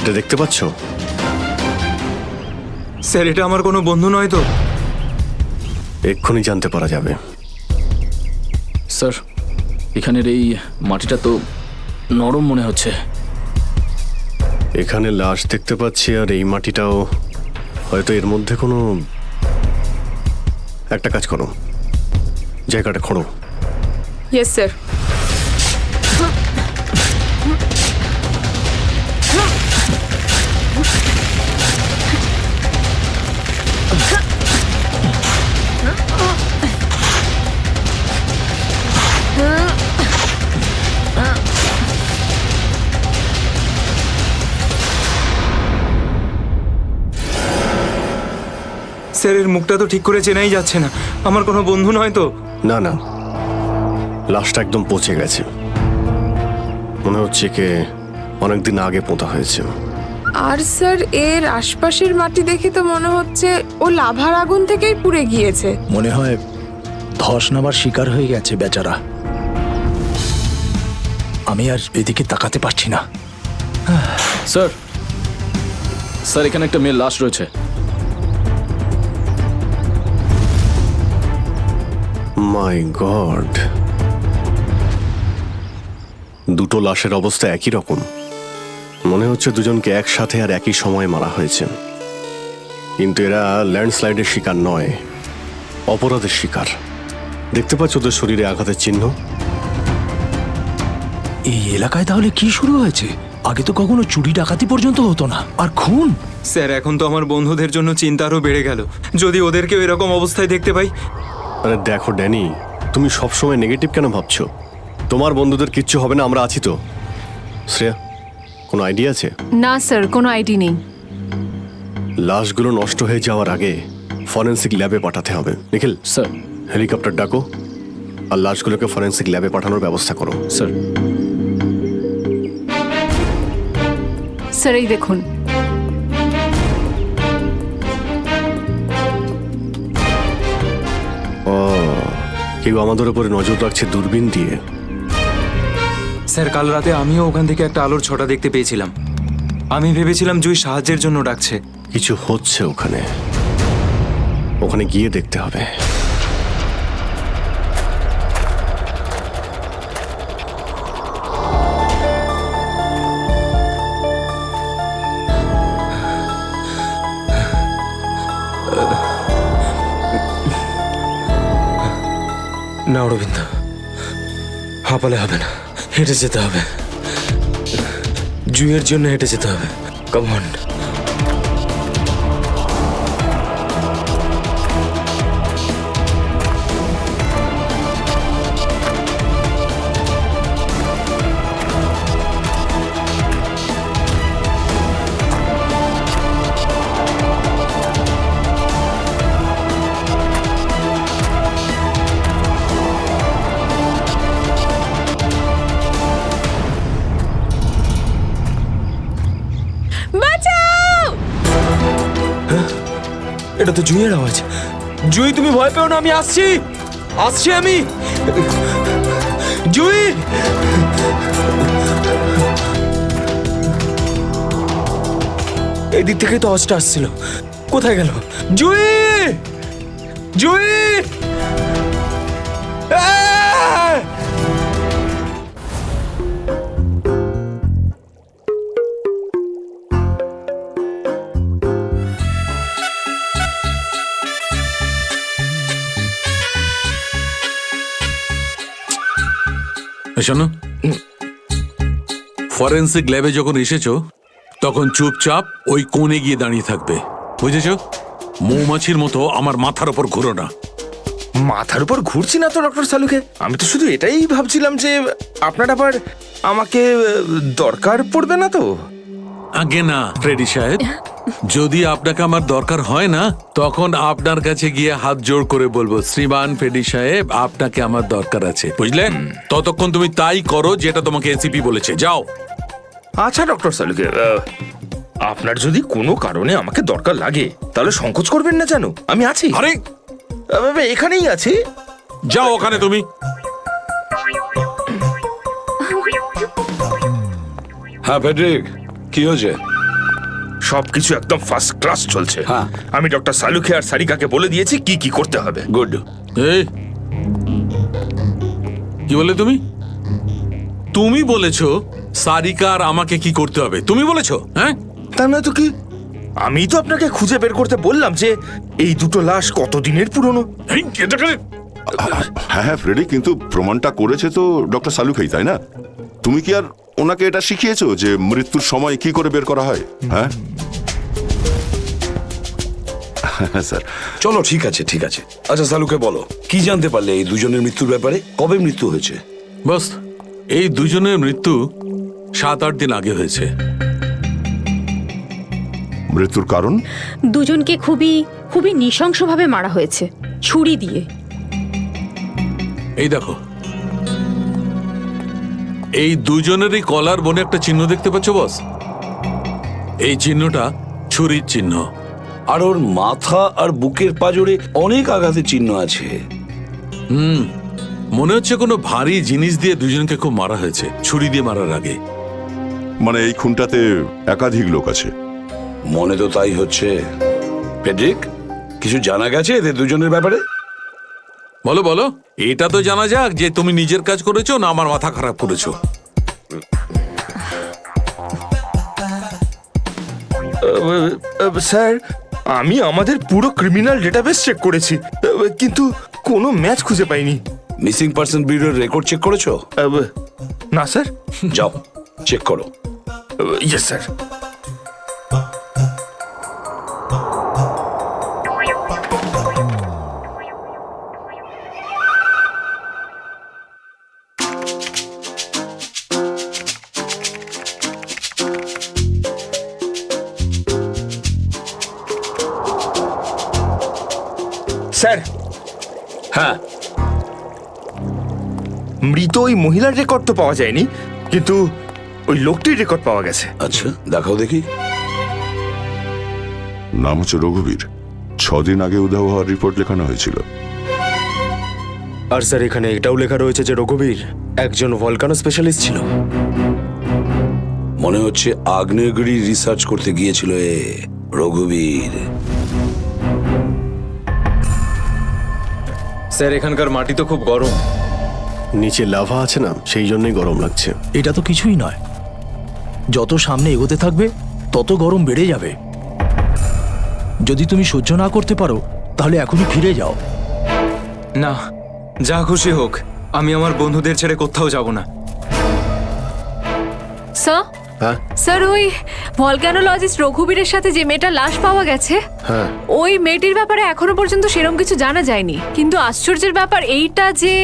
S13: এটা দেখতে পাচ্ছ?
S4: স্যার এটা আমার কোনো বন্ধু নয় তো?
S13: এক্ষুনি জানতে পারা যাবে।
S10: স্যার এখানের এই মাটিটা তো নরম মনে হচ্ছে।
S13: এখানে লাশ দেখতে পাচ্ছি, আর এই মাটিটাও হয়তো এর মধ্যে কোনো একটা কাজ করো, জায়গাটা খোঁড়ো।
S12: Yes sir.
S4: স্যার এর মুখটা তো ঠিক করে চেনাই যাচ্ছে না, আমার কোনো বন্ধু নয় তো?
S13: না না, লাশটা একদম পচে গেছে, মনে হচ্ছে কে অনেকদিন আগে পোঁতা হয়েছে।
S16: আর স্যার এর আশপাশের মাটি দেখে তো মনে হচ্ছে ও লাভার আগুন থেকেই পুড়ে গিয়েছে।
S15: মনে হয় ধস নামার শিকার হয়ে গেছে বেচারা। আমি আর এদিকে তাকাতে পারছি না।
S10: স্যার, স্যার এখানে একটা মেয়ের লাশ রয়েছে।
S13: মাই গড, দুটো লাশের অবস্থা একই রকম, মনে হচ্ছে দুজনকে একসাথে আর একই সময়ে মারা হয়েছে। কিন্তু এরা ল্যান্ডস্লাইডের শিকার নয়, অপরাধের শিকার। দেখতে পাচ্ছ ওদের শরীরে আঘাতের চিহ্ন?
S15: এই এলাকায় তাহলে কি শুরু হয়েছে? আগে তো কখনো চুরি ডাকাতি পর্যন্ত হতো না, আর খুন!
S4: স্যার এখন তো আমার বন্ধুদের জন্য চিন্তা আরও বেড়ে গেল, যদি ওদেরকেও এরকম অবস্থায় দেখতে পাই।
S13: আরে দেখো ড্যানি, তুমি সবসময় নেগেটিভ কেন ভাবছো? তোমার বন্ধুদের কিচ্ছু হবে না, আমরা আছি তো। শ্রেয়া, কোনো আইডিয়া আছে?
S12: না স্যার, কোনো আইডি নেই।
S13: লাশগুলো নষ্ট হয়ে যাওয়ার আগে ফরেন্সিক ল্যাবে পাঠাতে হবে। নিখিল
S10: স্যার,
S13: হেলিকপ্টার ডাকো আর লাশগুলোকে ফরেন্সিক ল্যাবে পাঠানোর ব্যবস্থা করো।
S10: স্যার।
S12: স্যার এই দেখুন।
S13: ও, কেউ আমাদের উপরে নজর রাখছে দূরবীন দিয়ে।
S4: স্যার কাল রাতে আমিও ওখান থেকে একটা আলোর ছটা দেখতে পেয়েছিলাম। আমি ভেবেছিলাম জুই সাহায্যের জন্য ডাকছে।
S13: কিছু হচ্ছে ওখানে, ওখানে গিয়ে দেখতে হবে।
S4: না অরবিন্দ, হাঁপালে হবে না, হেঁটে যেতে হবে। জুইয়ের জন্য হেঁটে যেতে হবে। Come on. এটা তো জুইয়ের আওয়াজ। জুই তুমি ভয় পেও না, আমি আসছি, আসছি আমি। জুই, এই দিক থেকে তো আওয়াজটা আসছিল, কোথায় গেল? জুই, জুই!
S5: শোনো, ফরেন্সিক ল্যাবে যখন এসেছো তখন চুপচাপ ওই কোণে গিয়ে দাঁড়িয়ে থাকবে, বুঝেছো? মৌমাছির মতো আমার মাথার ওপর ঘুরো না।
S17: মাথার উপর ঘুরছি না তো ডক্টর সালুকে, আমি তো শুধু এটাই ভাবছিলাম যে আপনার আবার আমাকে দরকার পড়বে না তো।
S5: আগে না ফ্রেডি সাহেব, যদি আপনাকে আমার দরকার হয় না তখন আপনার কাছে গিয়ে হাত জোড় করে বলবো, শ্রীমান ফ্রেডি সাহেব আপনাকে আমার দরকার আছে, বুঝলেন? ততক্ষণ তুমি তাই করো যেটা তোমাকে এসিপি বলেছে, যাও।
S17: আচ্ছা ডক্টর সালুকে, আপনার যদি কোনো কারণে আমাকে দরকার লাগে তাহলে সংকোচ করবেন না, জানো আমি আছি।
S5: আরে
S17: এখানেই আছি,
S5: যাও ওখানে তুমি।
S6: হ্যাঁ ফেডরিক, কি হয়েছে?
S17: সবকিছু একদম ফার্স্ট ক্লাস চলছে।
S6: হ্যাঁ,
S17: আমি ডক্টর সালুকে আর সারিকাকে বলে দিয়েছি কি কি করতে হবে।
S6: গুড।
S5: এই কি বলে তুমি? তুমি বলেছো সারিকা আর আমাকে কি করতে হবে? তুমি বলেছো? হ্যাঁ,
S17: তা না তো কি, আমি তো আপনাকে খুঁজে বের করতে বললাম যে এই দুটো লাশ কতদিনের পুরনো।
S11: হ্যাঁ হ্যাঁ ফ্রেডি, কিন্তু প্রমাণটা করেছে তো ডক্টর সালুকেই, তাই না? তুমি কি আর ওনাকে এটা শিখিয়েছো যে মৃত্যুর সময় কি করে বের করা হয়? হ্যাঁ স্যার।
S6: চলো ঠিক আছে ঠিক আছে। আচ্ছা সালুকে বলো, কি জানতে পারলে এই দুজনের মৃত্যুর ব্যাপারে? কবে মৃত্যু হয়েছে?
S5: বস, এই দুজনের মৃত্যু 7-8 দিন আগে হয়েছে।
S11: মৃত্যুর কারণ?
S7: দুজনকে খুবই খুবই নৃশংসভাবে মারা হয়েছে, ছুরি দিয়ে।
S5: এই দেখো, এই দুজনেরই কলার বনে একটা চিহ্ন দেখতে পাচ্ছ বস? এই চিহ্নটা ছুরির চিহ্ন।
S6: আর ওর মাথা আর বুকের পাঁজরে অনেক আঘাতের চিহ্ন আছে।
S5: মনে হচ্ছে কোনো ভারী জিনিস দিয়ে দুজনকে খুব মারা হয়েছে, ছুরি দিয়ে মারার আগে।
S11: মানে এই খুনটাতে একাধিক লোক আছে?
S6: মনে তো তাই হচ্ছে। ফেডরিক, কিছু জানা গেছে এদের দুজনের ব্যাপারে?
S5: বলো বলো, এটা তো জানা যাক যে তুমি নিজের কাজ করেছো না আমার মাথা খারাপ করেছো।
S17: স্যার, আমি আমাদের পুরো ক্রিমিনাল ডেটাবেস চেক করেছি, কিন্তু কোনো ম্যাচ খুঁজে পাইনি।
S6: মিসিং পারসন ব্যুরোর রেকর্ড চেক করেছো?
S17: না স্যার।
S6: যাও চেক করো।
S17: Yes sir. স্যার।
S6: হ্যাঁ,
S17: মৃত ওই মহিলার রেকর্ড তো পাওয়া যায়নি, কিন্তু ওই লোকটির রেকর্ড পাওয়া গেছে।
S6: আচ্ছা দেখাও দেখি।
S11: নাম হচ্ছে রঘুবীর। 6 দিন আগে উধাও হওয়ার রিপোর্ট লেখানো হয়েছিল।
S17: আর স্যার এখানে এটাও লেখা রয়েছে যে রঘুবীর একজন ভলকানো স্পেশালিস্ট ছিল।
S6: মনে হচ্ছে আগ্নেয়গিরি রিসার্চ করতে গিয়েছিল এ রঘুবীর।
S17: স্যার এখানকার মাটি তো খুব গরম।
S13: নিচে লাভা আছে না, সেই জন্যই গরম লাগছে।
S15: এটা তো কিছুই নয়, যত সামনে এগোতে থাকবে তত গরম বেড়ে যাবে। যদি তুমি সহ্য না করতে পারো তাহলে এখনই ফিরে যাও।
S4: না, যা খুশি হোক, আমি আমার বন্ধুদের ছেড়ে কোথাও যাব না।
S12: স্যার, স্যার ওই ভলকানোলজিস্ট রঘুবীরের সাথে যে মেয়েটার লাশ পাওয়া গেছে, ওই মেয়েটির ব্যাপারে এখনো পর্যন্ত সেরকম কিছু জানা যায়নি। কিন্তু আশ্চর্যের ব্যাপার এইটা যে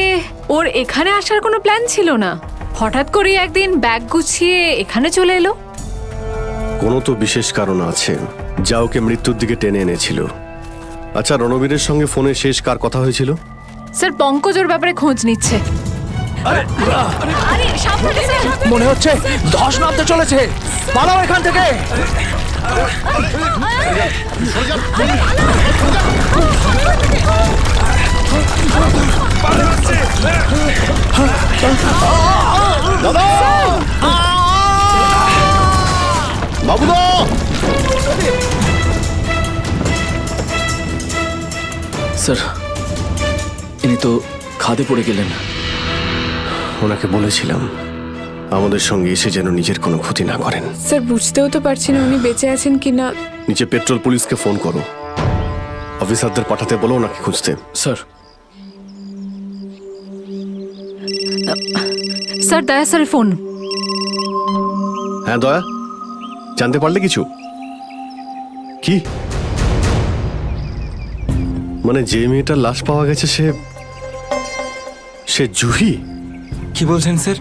S12: ওর এখানে আসার কোনো প্ল্যান ছিল না, হঠাৎ করে একদিন ব্যাগ গুছিয়ে এখানে চলে এলো।
S13: কোনো তো বিশেষ কারণ আছে যা ওকে মৃত্যুর দিকে টেনে এনেছিল। আচ্ছা, রণবীরের সঙ্গে ফোনে শেষ কার কথা হয়েছিল?
S12: স্যার পঙ্কজ ওর ব্যাপারে খোঁজ নিচ্ছে।
S15: মনে হচ্ছে ধস নামতে চলেছে, পালাও এখান থেকে।
S13: বাবুদা,
S10: স্যার ইনি তো খাদে পড়ে গেলেন।
S13: ওনাকে বলেছিলাম আমাদের সঙ্গে এসে যেন নিজের কোনো ক্ষতি না করেন।
S16: স্যার বুঝতেও তো পারছি না উনি বেঁচে আছেন কিনা।
S13: নিচে পেট্রোল পুলিশকে ফোন করো, অফিসারদের পাঠাতে বলো ওনাকে খুঁজতে।
S10: স্যার
S12: স্যার দয়া স্যারের ফোন।
S13: হ্যাঁ দয়া, জানতে পারলে কিছু? কি মানে যে মেয়েটার লাশ পাওয়া গেছে সে জুহি?
S4: কি বলছেন স্যার?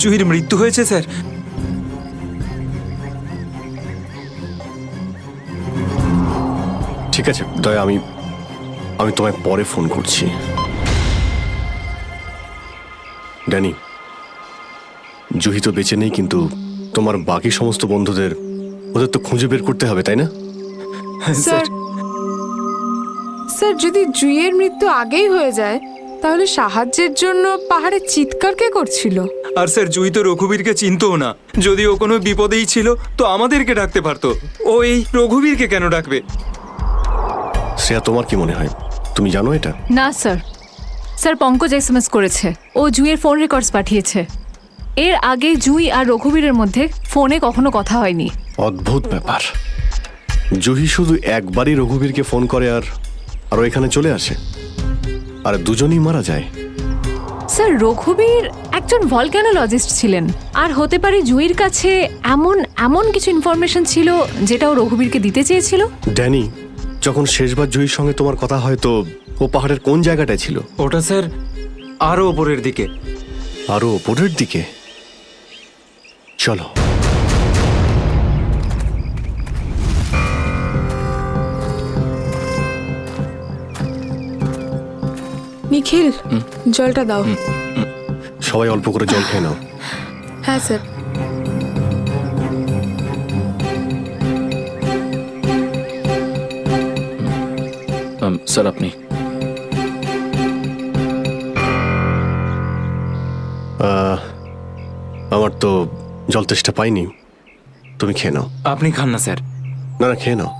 S4: জুহির মৃত্যু হয়েছে স্যার?
S13: ঠিক আছে দয়া, আমি তোমায় পরে ফোন করছি। ড্যানি, জুহি তো বেঁচে নেই, কিন্তু তোমার বাকি সমস্ত বন্ধুদের ওদের তো খুঁজে বের করতে হবে, তাই না?
S16: স্যার স্যার যদি জুইয়ের মৃত্যু আগেই হয়ে যায় তাহলে সাহায্যের জন্য পাহাড়ে চিৎকার কে করছিল?
S4: আর স্যার জুই তো রঘুবীরকে চিনতও না। যদি ও কোনো বিপদেই ছিল তো আমাদেরকে ডাকতে পারতো। ও এই রঘুবীরকে কেন ডাকবে?
S13: শ্রেয়া, তোমার কি মনে হয়? তুমি জানো এটা?
S12: না স্যার, স্যার পঙ্কজ এসএমএস করেছে, ও জুইয়ের ফোন রেকর্ডস পাঠিয়েছে। এর আগে জুই আর রঘুবীরের মধ্যে ফোনে কখনো কথা হয়নি।
S13: অদ্ভুত ব্যাপার, জুহি শুধু একবারই রঘুবীরকে ফোন করে আর ও এখানে চলে আসে, আর দুজনই মারা যায়।
S12: স্যার রঘুবীর একজন ভলক্যানোলজিস্ট ছিলেন, আর হতে পারে জুইয়ের কাছে এমন কিছু ইনফরমেশন ছিল যেটা ও রঘুবীরকে দিতে চেয়েছিল।
S13: ড্যানি, যখন শেষবার জুহির সঙ্গে তোমার কথা হয় তো ও পাহাড়ের কোন জায়গাটায় ছিল?
S4: ওটা স্যার আরো ওপরের দিকে।
S13: আরো ওপরের দিকে? চলো।
S16: নিখিল, জলটা দাও।
S13: সবাই অল্প করে জল খেয়ে নাও।
S16: হ্যাঁ স্যার।
S10: স্যার আপনি?
S13: আমার তো জল তেষ্টা পাইনি, তুমি খেয়ে নাও।
S4: আপনি খান না স্যার?
S13: না না, খেয়ে নাও।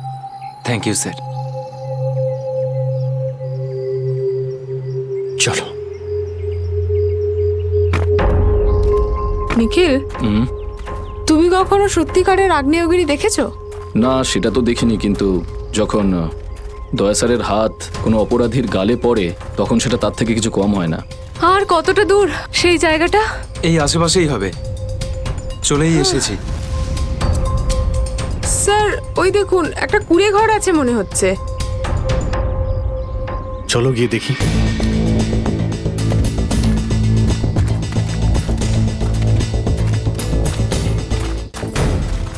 S4: Thank you sir.
S13: চলো।
S16: নিখিল, তুমি কখনো সত্যিকারের আগ্নেয়গিরি দেখেছো?
S10: না, সেটা তো দেখিনি, কিন্তু যখন দয়া স্যারের হাত কোনো অপরাধীর গালে পড়ে তখন সেটা তার থেকে কিছু কম হয় না।
S12: আর কতটা দূর সেই জায়গাটা?
S4: এই আশেপাশেই হবে, চলেই এসেছি।
S16: স্যার ওই দেখুন, একটা কুঁড়ে ঘর আছে মনে হচ্ছে।
S13: চলো গিয়ে দেখি।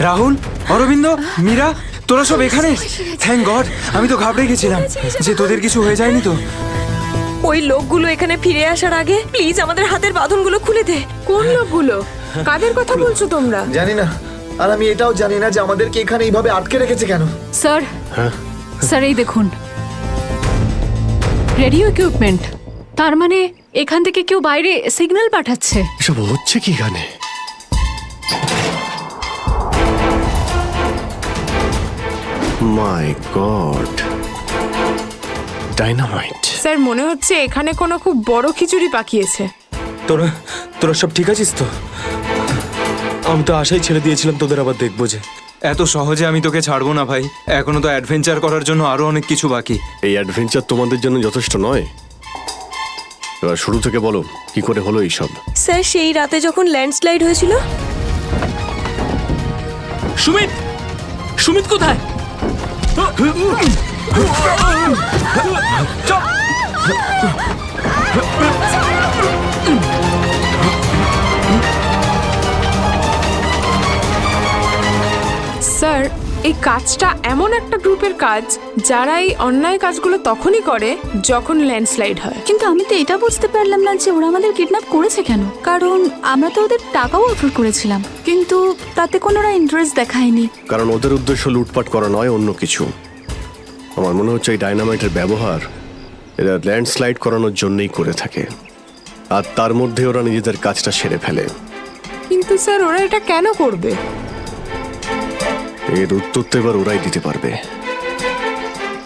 S4: রাহুল, অরবিন্দ, মীরা, তোরা সব এখানে? থ্যাংক গড, আমি তো ঘাবড়ে গেছিলাম যে তোদের কিছু হয়ে যায়নি তো।
S18: ওই লোকগুলো এখানে ফিরে আসার আগে প্লিজ আমাদের হাতের বাঁধনগুলো খুলে দে।
S16: কোন লোকগুলো? কাদের কথা বলছো তোমরা?
S1: জানি না, আর আমি এটাও জানি না যে আমাদেরকে এখানে এইভাবে আটকে রেখেছে কেন।
S12: স্যার, স্যার এই দেখুন, রেডিও ইকুইপমেন্ট। তার মানে এখান থেকে কেউ বাইরে সিগন্যাল পাঠাচ্ছে।
S13: এসব হচ্ছে কি এখানে? মাই গড, ডাইনামাইট।
S16: স্যার মনে হচ্ছে এখানে কোনো খুব বড় খিচুড়ি পাকিয়েছে।
S17: তোরা সব ঠিক আছিস তো? আমি তো আশাই ছেড়ে দিয়েছিলাম তোদের আবার দেখবো যে।
S4: এত সহজে আমি তোকে ছাড়বো না ভাই, এখনো তো অ্যাডভেঞ্চার করার জন্য আরো অনেক কিছু বাকি।
S13: এই অ্যাডভেঞ্চার তোমাদের জন্য যথেষ্ট নয়? এবার শুরু থেকে বলো, কি করে হলো এইসব?
S18: স্যার সেই রাতে যখন ল্যান্ডস্লাইড হয়েছিল।
S9: সুমিত, সুমিত কোথায়?
S16: স্যার এই কাজটা এমন একটা গ্রুপের কাজ যারা এই অন্যায় কাজগুলো তখনই করে যখন ল্যান্ডস্লাইড হয়।
S19: কিন্তু আমি তো এটা বুঝতে পারলাম না যে ওরা আমাদের কিডন্যাপ করেছে কেন, কারণ আমরা তো ওদের টাকাও অফার করেছিলাম, কিন্তু তাতে কোনো ইন্টারেস্ট দেখায়নি।
S13: কারণ ওদের উদ্দেশ্য লুটপাট করা নয়, অন্য কিছু। আমার মনে হচ্ছে এই ডাইনামাইটের ব্যবহার এরা ল্যান্ডস্লাইড করানোর জন্যই করে থাকে, আর তার মধ্যে ওরা নিজেদের কাজটা সেরে ফেলে।
S16: কিন্তু স্যার ওরা এটা কেন করবে?
S13: এর উত্তর তো এবার ওরাই দিতে পারবে।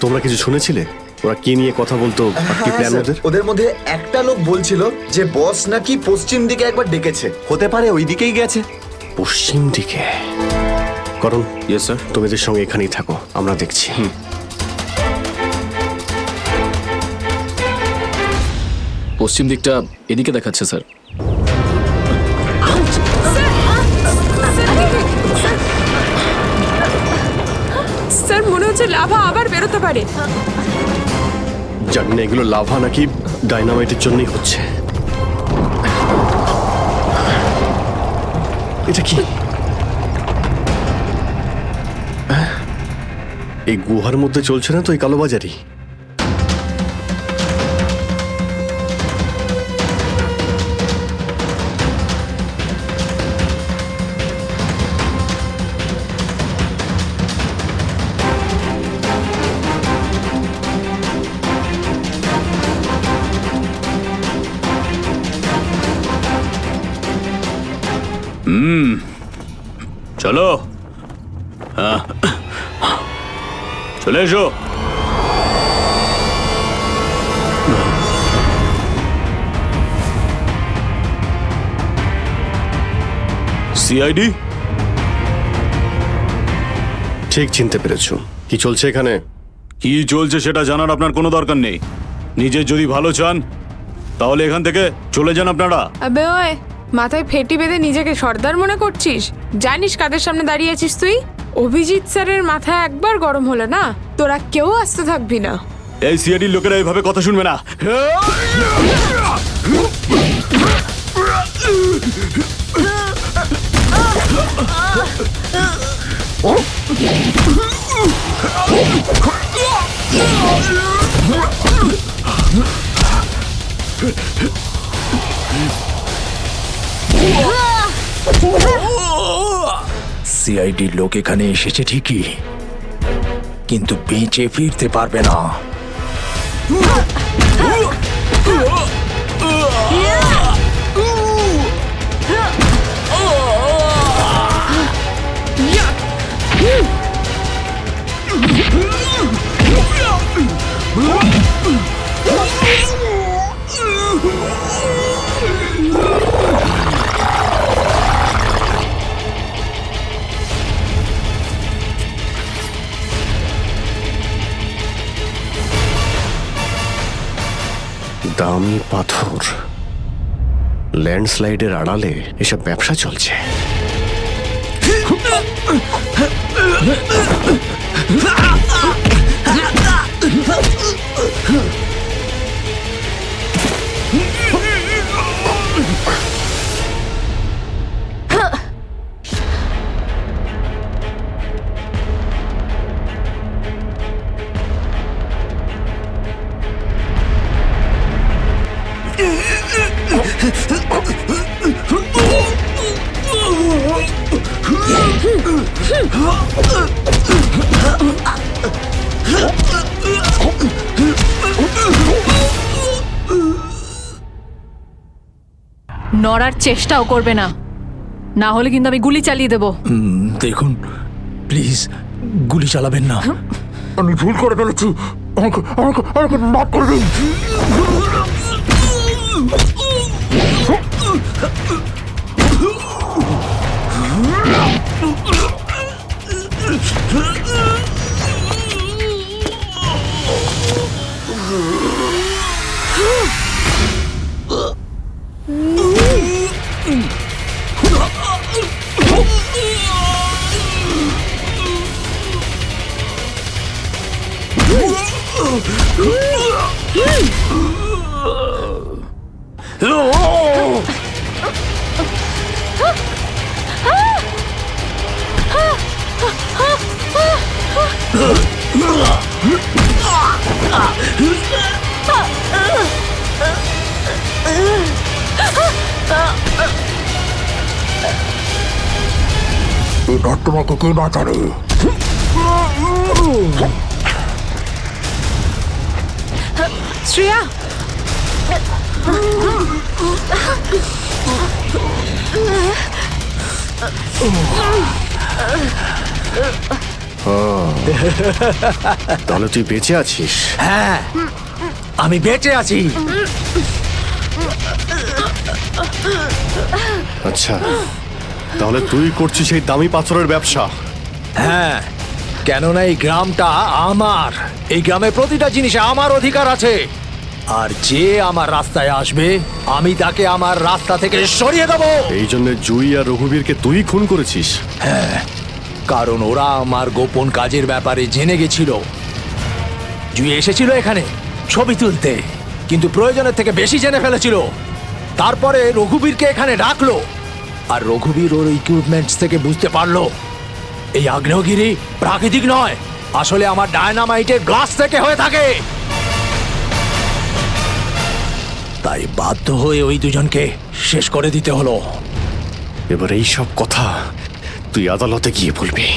S13: তোমরা কিছু শুনেছিলে ওরা কি নিয়ে কথা বলতো? আর কি প্ল্যান ওদের?
S1: ওদের মধ্যে একটা লোক বলছিল যে বস নাকি পশ্চিম দিকে একবার ডেকেছে, হতে পারে ওই দিকেই গেছে।
S13: পশ্চিম দিকে? করণ, ইয়েস স্যার, তুমি এদের সঙ্গে এখানেই থাকো, আমরা দেখছি।
S10: পশ্চিম দিকটা এদিকে দেখাচ্ছে স্যার।
S16: স্যার মনে হচ্ছে লাভা আবার বেরোতে পারে।
S13: জানি না এগুলো লাভা নাকি ডাইনামাইটের জন্যই হচ্ছে। এটা কি? এই গুহার মধ্যে চলছে না তো এই কালোবাজারি?
S8: চলো, চলে এসো। সিআইডি?
S13: ঠিক চিনতে পেরেছো। কি চলছে এখানে?
S8: কি চলছে সেটা জানার আপনার কোনো দরকার নেই। নিজের যদি ভালো চান তাহলে এখান থেকে চলে যান আপনারা।
S16: আবে ওই, মাথায় ফেটি বেঁধে নিজেকে সর্দার মনে করছিস? জানিস কাদের সামনে দাঁড়িয়ে আছিস তুই? অভিজিৎ স্যারের মাথা একবার গরম হলো না, তোরা কেউ আসতে থাকবি না।
S8: এই সিআইডির লোকেরা এইভাবে কথা শুনবে না।
S15: সিআইডির লোক এখানে এসেছে ঠিকই, কিন্তু বেঁচে ফিরতে পারবে না।
S13: দামি পাথর, ল্যান্ডস্লাইডের আড়ালে এসব ব্যবসা চলছে।
S12: নড়ার চেষ্টাও করবে না, না হলে কিন্তু আমি গুলি চালিয়ে দেবো।
S15: দেখুন প্লিজ, গুলি চালাবেন না। আমি ভুল করে ফেলেছি, আমাকে আমাকে আমাকে মাফ করে দিন। এবার তোমাকে কে বাঁচাবে?
S12: শ্রেয়া,
S13: তাহলে তুই বেঁচে আছিস?
S15: হ্যাঁ, আমি বেঁচে আছি।
S13: আচ্ছা, তাহলে তুই করছিস এই দামি পাথরের ব্যবসা?
S15: হ্যাঁ, কেননা এই গ্রামটা আমার। এই গ্রামে প্রতিটা জিনিসে আমার অধিকার আছে, আর যে আমার রাস্তায় আসবে আমি তাকে আমার রাস্তা থেকে সরিয়ে দেবো।
S13: এই জন্য জুই আর রঘুবীরকে তুই খুন করেছিস?
S15: হ্যাঁ, কারণ ওরা আমার গোপন কাজের ব্যাপারে জেনে গেছিল। জুই এসেছিল এখানে ছবি তুলতে, কিন্তু প্রয়োজনের থেকে বেশি জেনে ফেলেছিল। তারপরে রঘুবীরকে এখানে ডাকলো, আর রঘুবীর ওর ইকুইপমেন্টস থেকে বুঝতে পারলো এই আগ্নেয়গিরি প্রাকৃতিক নয়, আসলে আমার ডায়নামাইটের গ্লাস থেকে হয়ে থাকে। তাই বাধ্য হয়ে ওই দুজনকে শেষ করে দিতে হলো।
S13: এবার এই সব কথা তুই আদালতে গিয়ে বলবি।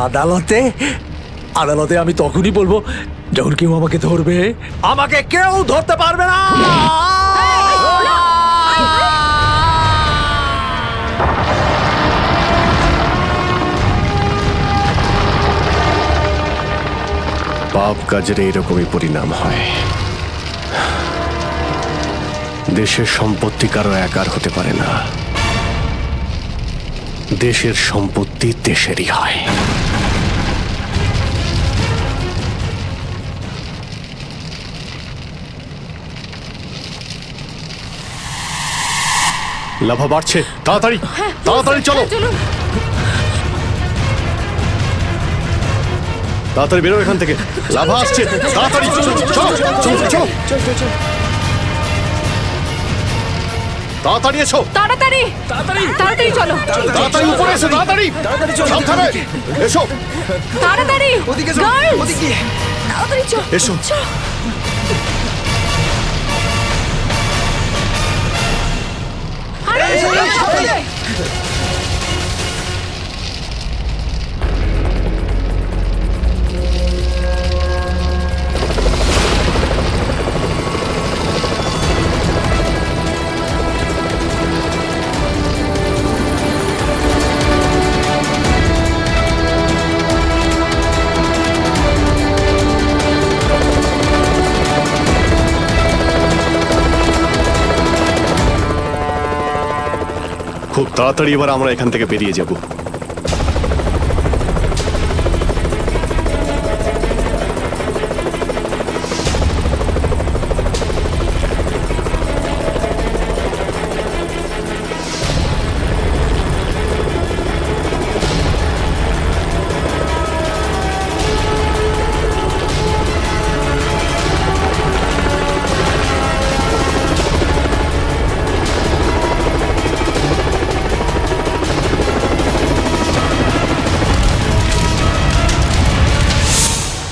S15: আদালতে আদালতে আমি তখনই বলবো যখন কেউ আমাকে ধরবে। আমাকে কেউ ধরতে পারবে না।
S13: পাপ কাজের এইরকমই পরিণাম হয়। দেশের সম্পত্তি কারো একার হতে পারে না, দেশের সম্পত্তি দেশেরই হয়। লাভা বাড়ছে, তাড়াতাড়ি তাড়াতাড়ি চলো, তাড়াতাড়ি বেরো এখান থেকে। লাভা আসছে, তাড়াতাড়ি চলো চলো চলো চলো, তাড়াতাড়ি এসো,
S12: তাড়াতাড়ি তাড়াতাড়ি তাড়াতাড়ি চলো,
S13: তাড়াতাড়ি উপরে এসো, তাড়াতাড়ি সাবধানে এসো,
S12: তাড়াতাড়ি
S17: ওদিকে
S12: গার্লস
S17: ওদিকে
S12: তাড়াতাড়ি চলো
S13: এসো। খুব তাড়াতাড়ি এবার আমরা এখান থেকে বেরিয়ে যাব।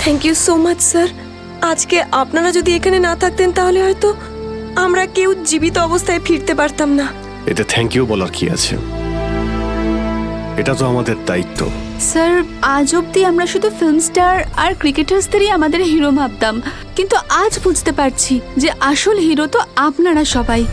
S18: Thank you so much sir. আজকে আপনারা যদি এখানে না থাকতেন তাহলে হয়তো আমরা কেউ জীবিত অবস্থায় ফিরতে পারতাম না।
S13: এতে থ্যাংক ইউ বলার কি আছে, এটা তো আমাদের দায়িত্ব।
S19: স্যার, আজ অবধি আমরা শুধু ফিল্ম স্টার আর ক্রিকেটার্সদেরই আমাদের হিরো ভাবতাম, কিন্তু আজ বুঝতে পারছি যে আসল হিরো তো আপনারা সবাই।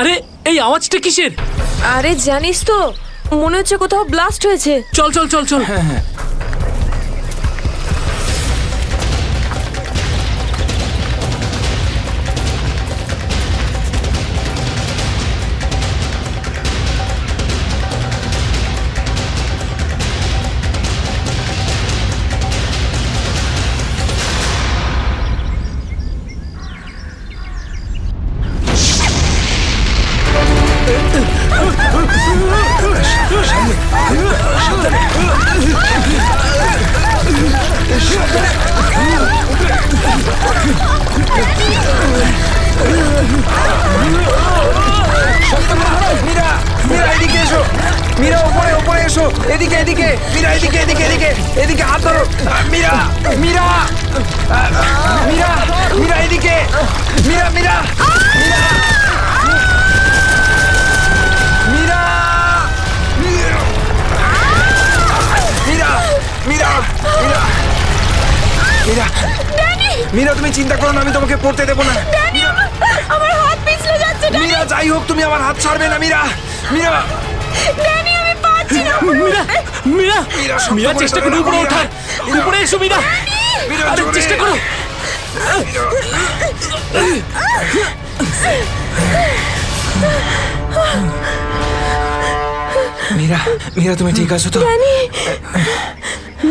S9: আরে এই আওয়াজটা কিসের?
S18: আরে জানিস তো, মনে হচ্ছে কোথাও ব্লাস্ট হয়েছে।
S9: চল চল চল চল। হ্যাঁ হ্যাঁ
S17: মীরা, মীরা এদিকে এসো, মীরা ওপরে ওপরে এসো, এদিকে এদিকে মীরা, এদিকে এদিকে এদিকে এদিকে হাত ধরো। মীরা মীরা মীরা মীরা এদিকে মীরা মীরা মীরা মীরা মীরা মীরা মীরা মীরা মীরা তুমি চিন্তা করো না, আমি তোমাকে পড়তে দেবো না।
S18: আমার হাত পিছলে যাচ্ছে
S17: মীরা যাই হোক তুমি আমার হাত ছাড়বে না। মীরা মীরা
S18: ড্যানি, আমি পাচ্ছি না।
S9: মীরা মীরা মীরা চেষ্টা করো উপরে ওঠার। উপরে এসো মীরা, আরে চেষ্টা করো।
S4: মীরা মীরা তুমি ঠিক আছো তো?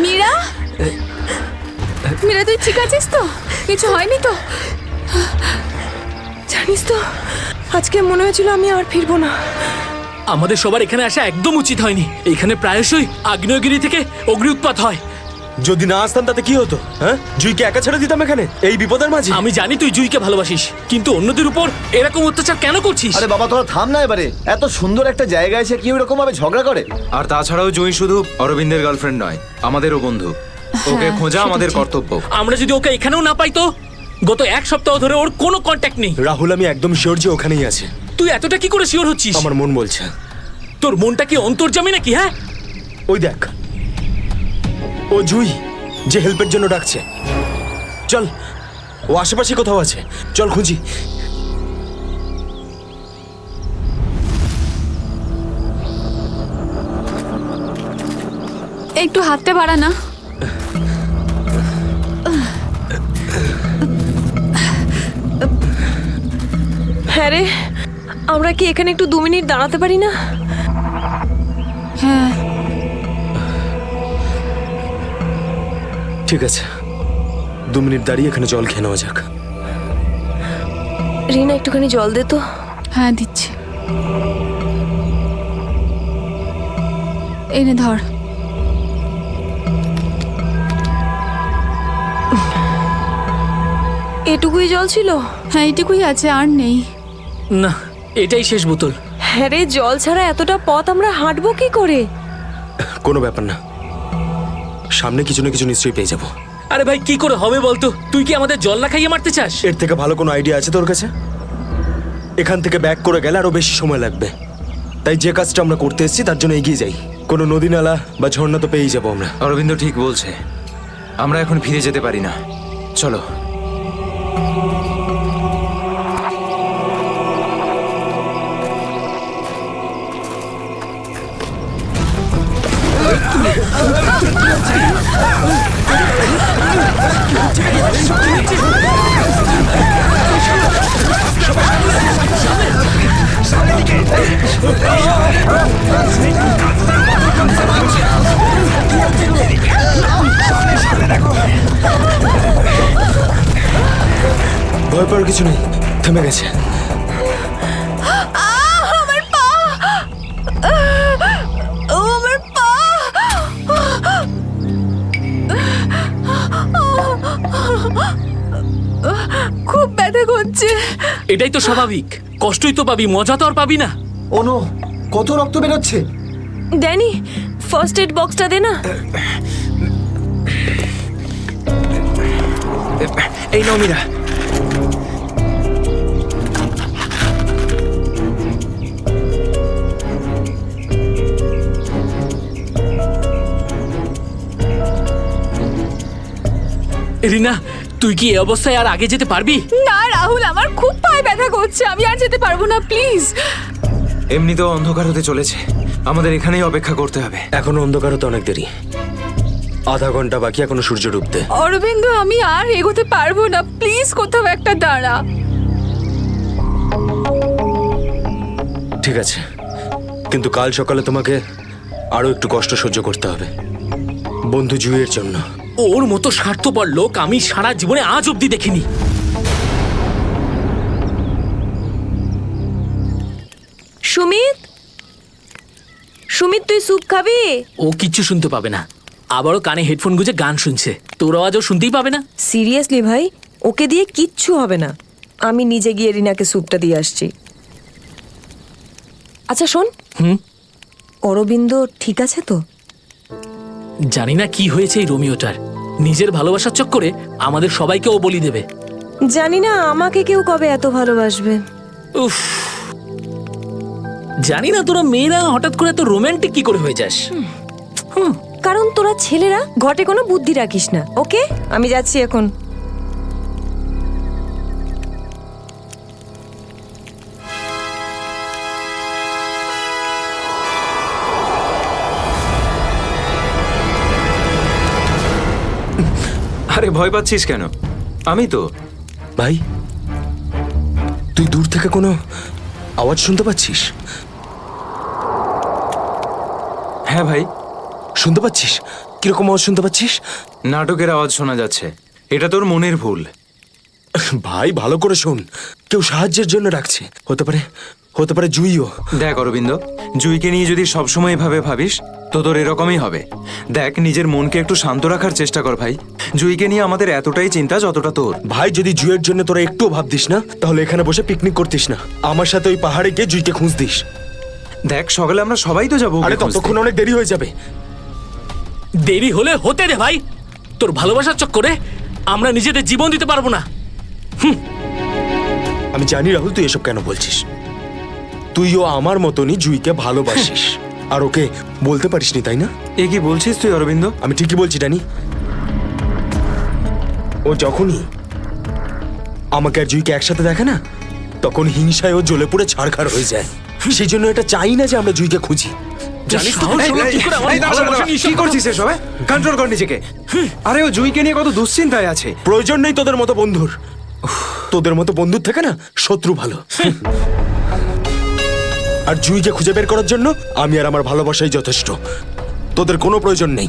S19: মীরা মীরা তুই ঠিক আছিস তো? কিছু হয়নি তো?
S18: জানিস তো, আজকে মনে হয়েছিল আমি আর ফিরবো না।
S9: আমাদের সবার এখানে আসা একদম উচিত হয়নি। এখানে প্রায়শই আগ্নেয়গিরি থেকে অগ্নি উৎপাত হয়।
S17: যদি না আসতাম তাতে কি হতো? হ্যাঁ, জুইকে একা ছেড়ে দিতাম এখানে এই বিপদের মাঝে?
S9: আমি জানি তুই জুইকে ভালোবাসিস, কিন্তু অন্যদের উপর এরকম অত্যাচার কেন করছিস?
S20: আরে বাবা তোরা থাম না এবারে। এত সুন্দর একটা জায়গায় এসে কি এরকম ভাবে ঝগড়া করে?
S4: আর তাছাড়াও জুঁই শুধু অরবিন্দের গার্লফ্রেন্ড নয়, আমাদেরও বন্ধু। ওকে খোঁজা আমাদের কর্তব্য।
S9: আমরা যদি ওকে এখানেও না পাই তো? গত এক সপ্তাহ ধরে ওর কোনো কন্ট্যাক্ট নেই।
S17: রাহুল, আমি একদম শিওর যে ওখানেই আছে।
S9: তুই এতটা কি করে শিওর হচ্ছিস?
S17: আমার মন বলছে।
S9: তোর মনটা কি অন্তর্যামী নাকি? হ্যাঁ,
S17: ওই দেখ, ও জুই যে হেল্পের জন্য ডাকছে। চল, ও আশেপাশে কোথাও আছে, চল খুঁজি।
S19: একটু হাতটা বাড়া না।
S18: হ্যাঁ রে, আমরা কি এখানে একটু 2 মিনিট দাঁড়াতে পারি না?
S19: হ্যাঁ
S17: ঠিক আছে, 2 মিনিট দাঁড়িয়ে এখানে জল খেয়ে নেওয়া যাক।
S18: রিনা, একটুখানি জল দে তো।
S19: হ্যাঁ দিচ্ছি। এনে ধর।
S18: এটুকুই জল ছিল?
S19: হ্যাঁ এইটুকুই আছে, আর নেই।
S9: না, এটাই শেষ বোতল।
S18: হ্যাঁ রে, জল ছাড়া এতটা পথ আমরা হাঁটবো কি করে?
S17: কোনো ব্যাপার না, সামনে কিছু না কিছু নিশ্চয়ই পেয়ে যাবো।
S9: আরে ভাই, কি করে হবে বলতো? তুই কি আমাদের জল না খাইয়ে মারতে চাস?
S17: এর থেকে ভালো কোনো আইডিয়া আছে তোর কাছে? এখান থেকে ব্যাক করে গেলে আরো বেশি সময় লাগবে। তাই যে কাজটা আমরা করতে এসেছি তার জন্য এগিয়ে যাই। কোনো নদী নালা বা ঝর্ণা তো পেয়েই যাবো আমরা।
S4: অরবিন্দ ঠিক বলছে, আমরা এখন ফিরে যেতে পারি না। চলো।
S17: ভয় পাওয়ার কিছু নেই, থেমে গেছে।
S19: আমার পা, আমার পা। খুব ব্যথা করছে।
S9: এটাই তো স্বাভাবিক, কষ্টই তো পাবি, মজা তো আর পাবি না।
S20: ও নো, কত রক্ত বেরোচ্ছে।
S18: ড্যানি, ফার্স্ট এড বক্সটা দে না।
S17: এই নাও মীরা।
S9: রিনা, তুই কি এই অবস্থায় আর আগে যেতে পারবি?
S19: না রাহুল, আমার খুব পায়ে ব্যথা করছে, আমি আর যেতে পারবো না, প্লিজ।
S4: এমনিতেও অন্ধকার হতে চলেছে, আমাদের এখানেই অপেক্ষা করতে হবে।
S17: এখনো অন্ধকার হতে অনেক দেরি, আধা ঘন্টা বাকি এখনো সূর্য ডুবতে।
S19: অরবিন্দ, আমি আর এগোতে পারবো না, প্লিজ কোথাও একটা দাঁড়া।
S17: ঠিক আছে, কিন্তু কাল সকালে তোমাকে আরো একটু কষ্ট সহ্য করতে হবে, বন্ধু জুইয়ের জন্য।
S9: ওর মতো স্বার্থপর লোক আমি সারা জীবনে আজ অব্দি দেখিনি।
S18: সুমিত, সুমিত তুই স্যুপ খাবি?
S9: ও কিচ্ছু শুনতে পাবে না, আবারও কানে হেডফোন গুঁজে গান শুনছে, তোর আওয়াজও শুনতেই পাবে না।
S18: সিরিয়াসলি ভাই, ওকে দিয়ে কিচ্ছু হবে না, আমি নিজে গিয়ে রিনাকে স্যুপটা দিয়ে আসছি। আচ্ছা শোন, অরবিন্দ ঠিক আছে তো?
S9: জানি না কি হয়েছে এই রোমিওটার, নিজের ভালোবাসার চক্করে আমাদের সবাইকে ও বলি দেবে।
S18: জানি না আমাকে কেউ কবে এত ভালোবাসবে।
S9: উফ, জানি না তোরা মেয়েরা হঠাৎ করে এত রোমান্টিক কি করে হয়ে যাস।
S18: কারণ তোরা ছেলেরা ঘটে কোনো বুদ্ধি রাখিস না। ওকে, আমি যাচ্ছি এখন।
S4: আরে ভয় পাচ্ছিস কেন? আমি তো।
S17: ভাই, তুই দূর থেকে কোনো আওয়াজ শুনতে পাচ্ছিস?
S4: হ্যাঁ ভাই।
S17: শুনতে পাচ্ছিস? কিরকম আওয়াজ শুনতে পাচ্ছিস?
S4: নাটকের আওয়াজ শোনা যাচ্ছে। এটা তোর মনের ভুল।
S17: ভাই ভালো করে শোন, কেউ সাহায্যের জন্য ডাকছে। হতে পারে জুইও।
S4: দেখ অরবিন্দ, জুইকে নিয়ে যদি সবসময় এভাবে ভাবিস তো তোর এরকমই হবে। দেখ, নিজের মনকে একটু শান্ত রাখার চেষ্টা কর ভাই। জুইকে নিয়ে আমাদের এতটাই চিন্তা যতটা তোর।
S17: ভাই, যদি জুইয়ের জন্য তোরা একটু ভাবতিস না, তাহলে এখানে বসে পিকনিক করতিস না। আমার সাথে ওই পাহাড়ে গিয়ে জুইকে খুঁজতিস।
S4: দেখ, সকালে আমরা সবাই তো যাবো।
S17: আরে ততক্ষণ অনেক দেরি হয়ে যাবে।
S9: দেরি হলে হতে দে ভাই, তোর ভালোবাসার চক্করে আমরা নিজেদের জীবন দিতে পারবো না।
S17: আমি জানি রাহুল, তুই এসব কেন বলছিস। তুইও আমার মতনই জুইকে ভালোবাসিস, আর ওকে বলতে পারিসনি, তাই না?
S4: এ কি বলছিস তুই অরবিন্দ?
S17: আমি ঠিকই বলছি ডানি। ও যখনই আমাকে আর জুইকে একসাথে দেখে না, তখন হিংসায় ও জ্বলে পুড়ে ছারখার হয়ে যায়। সেই জন্য এটা চাই না যে আমরা জুইকে খুঁজি।
S4: জানিস তো কি করছিস এসব? কন্ট্রোল কর নিজেকে। আরে ও জুইকে নিয়ে কত দুশ্চিন্তায় আছে।
S17: প্রয়োজন নেই তোদের মতো বন্ধুর। তোদের মতো বন্ধুর থেকে না শত্রু ভালো। আর জুইকে খুঁজে বের করার জন্য আমি আর আমার ভালোবাসাই যথেষ্ট। তোদের কোনো প্রয়োজন নেই।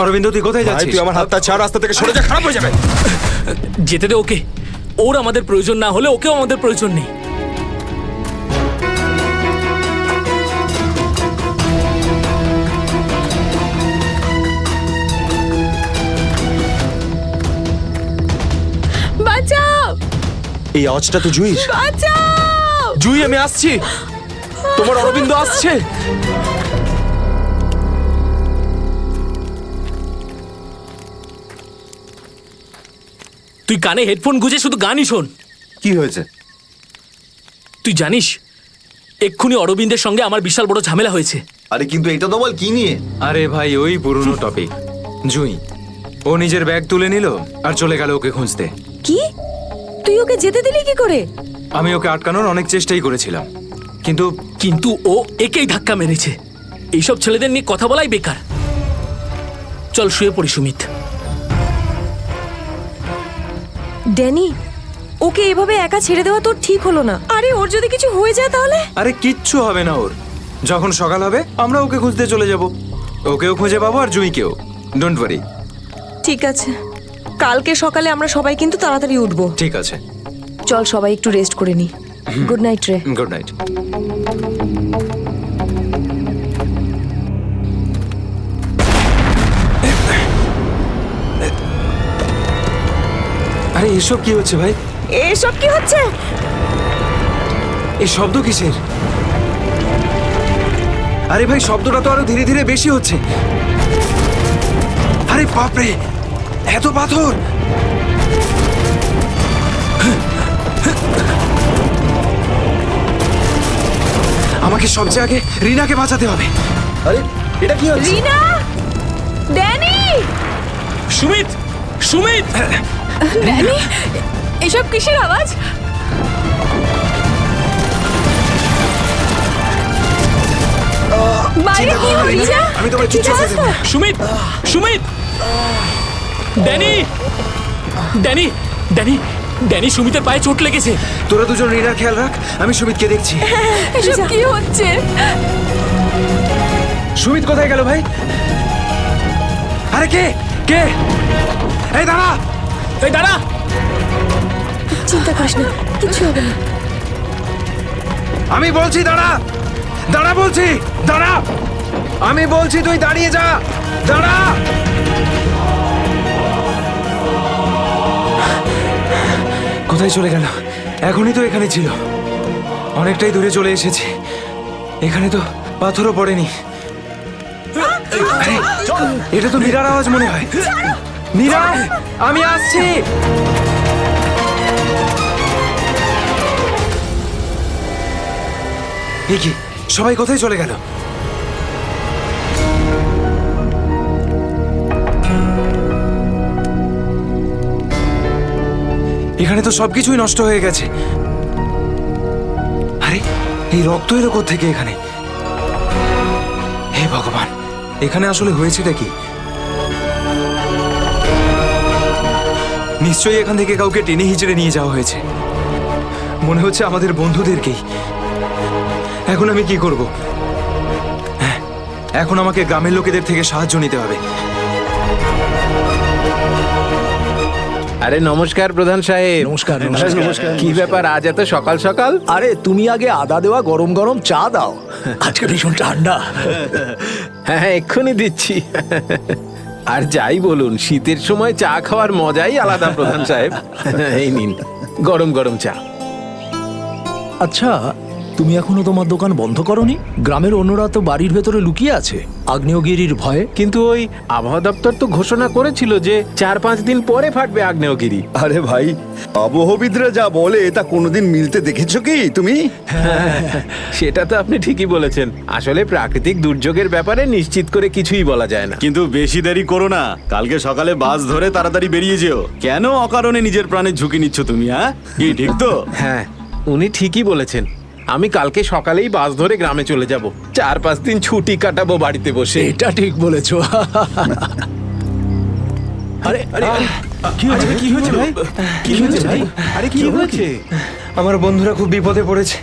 S4: অরবিন্দ, তুই কোথায় যাচ্ছিস?
S17: তুই আমার হাতটা ছাড়, রাস্তা থেকে সরে যা, খারাপ হয়ে যাবে।
S9: যেতে দে ওকে। ওর আমাদের প্রয়োজন না হলে ওকেও আমাদের প্রয়োজন নেই।
S16: বাঁচাও!
S17: এই আওয়াজটা তো জুই।
S16: বাঁচাও!
S17: জুই, আমি আসছি। তোমার অরবিন্দ আসছে।
S9: তুই কানে হেডফোন গুঁজে শুধু গানই শোন।
S20: কি হয়েছে?
S9: তুই জানিস এক্ষুনি অরবিন্দের সঙ্গে আমার বিশাল বড় ঝামেলা হয়েছে।
S20: আরে কিন্তু এটা তো বল কি নিয়ে?
S4: আরে ভাই, ওই পুরনো টপিক। জুই ও নিজের ব্যাগ তুলে নিল আর চলে গেল ওকে খুঁজতে।
S18: কি? তুই ওকে যেতে দিলি কি করে?
S4: আমি ওকে আটকানোর অনেক চেষ্টাই করেছিলাম,
S9: কিন্তু ও একেই ধাক্কা মেরেছে। এইসব ছেলেদের নিয়ে কথা বলাই বেকার। চল শুয়ে পড়ি সুমিত।
S18: ড্যানি, ওকে এভাবে একা ছেড়ে দেওয়া তোর ঠিক হলো না। আরে ওর যদি কিছু হয়ে যায় তাহলে?
S4: আরে কিচ্ছু হবে না ওর। যখন সকাল হবে আমরা ওকে খুঁজতে চলে যাব। ওকেও খুঁজে পাবো আর জুইকেও। Don't worry.
S18: ঠিক আছে, কালকে সকালে আমরা সবাই কিন্তু তাড়াতাড়ি উঠবো।
S4: ঠিক আছে,
S18: চল সবাই একটু রেস্ট করে নি। গুড নাইট রে।
S4: Good night. আরে এসব কি হচ্ছে ভাই?
S18: এসব কি হচ্ছে?
S4: এই শব্দ কিসের? আরে ভাই, শব্দটা তো আরো ধীরে ধীরে বেশি হচ্ছে। আরে বাপরে, এত পাথর! আমাকে সবচেয়ে আগে রিনাকে বাঁচাতে হবে।
S20: আরে এটা কি হচ্ছে?
S16: রিনা! ড্যানি!
S9: সুমিত! সুমিত!
S16: ড্যানি, এসব কিসের আওয়াজ? বাইরে কি হচ্ছে?
S4: আমি তোমায় কিচ্ছু করতে দেব না।
S9: Sumit! Sumit! Danny! Danny! Danny! Danny, সুমিতের পায়ে চোট লেগেছে।
S4: তোরা দুজন রিনার খেয়াল রাখ, আমি সুমিতকে দেখছি।
S16: এসব কি হচ্ছে?
S4: সুমিত কোথায় গেল ভাই? আরে কে কে? এই দাঁড়া!
S9: এই দাঁড়া!
S18: চিন্তা করিস না, কিছু হবে না।
S4: আমি বলছি দাঁড়া! দাঁড়া বলছি! দাঁড়া! আমি বলছি তুই দাঁড়িয়ে যা! দাঁড়া! কোথায় চলে গেল? এখনই তো এখানে ছিল। অনেকটাই দূরে চলে এসেছি। এখানে তো পাথরও পড়েনি। এটা তো মীরার আওয়াজ মনে হয়। মীরা, আমি আসছি। এ কি, সবাই কোথায় চলে গেল? এখানে তো সবকিছুই নষ্ট হয়ে গেছে। আরে, এই রক্ত এলো কোত্থেকে এখানে? হে ভগবান, এখানে আসলে হয়েছেটা কি? নিশ্চয়ই এখান থেকে কাউকে টেনে হিচড়ে নিয়ে যাওয়া হয়েছে। মনে হচ্ছে আমাদের বন্ধুদেরকেই। এখন আমি কি করব? হ্যাঁ, এখন আমাকে গ্রামের লোকেদের থেকে সাহায্য নিতে হবে।
S15: আরে নমস্কার প্রধান সাহেব।
S20: নমস্কার।
S15: কি ব্যাপার আজ এত সকাল সকাল?
S20: আরে তুমি আগে আদা দেওয়া গরম গরম চা দাও, আজকে ভীষণ ঠান্ডা।
S15: হ্যাঁ, এক্ষুনি দিচ্ছি। আর যাই বলুন, শীতের সময় চা খাওয়ার মজাই আলাদা প্রধান সাহেব। এই নিন গরম গরম চা।
S20: আচ্ছা, তুমি এখনো তোমার দোকান বন্ধ করনি? গ্রামের অন্যরা তো বাড়ির ভেতরে লুকিয়ে আছে আগ্নেয়গিরির ভয়ে।
S15: কিন্তু ওই আবহাওয়া দপ্তর তো ঘোষণা করেছিল যে 4-5 দিন পরে ফাটবে আগ্নেয়গিরি।
S8: আরে ভাই, আবহবিদরা যা বলে তা কোনোদিন মিলতে দেখেছো কি তুমি?
S15: সেটা তো আপনি ঠিকই বলেছেন। আসলে প্রাকৃতিক দুর্যোগের ব্যাপারে নিশ্চিত করে কিছুই বলা যায় না।
S8: কিন্তু বেশি দেরি করো না, কালকে সকালে বাস ধরে তাড়াতাড়ি বেরিয়ে যেও। কেন অকারণে নিজের প্রাণের ঝুঁকি নিচ্ছ তুমি? হ্যাঁ, কি ঠিক তো?
S15: হ্যাঁ, উনি ঠিকই বলেছেন। আমি কালকে সকালেই বাস ধরে গ্রামে চলে যাব। 4-5 দিন ছুটি কাটাবো বাড়িতে বসে।
S20: এটা ঠিক বলেছো।
S15: আরে আরে কি হয়েছে? কি হয়েছে ভাই? কি হয়েছে ভাই? আরে কি হয়েছে?
S4: আমার বন্ধুরা খুব বিপদে পড়েছে।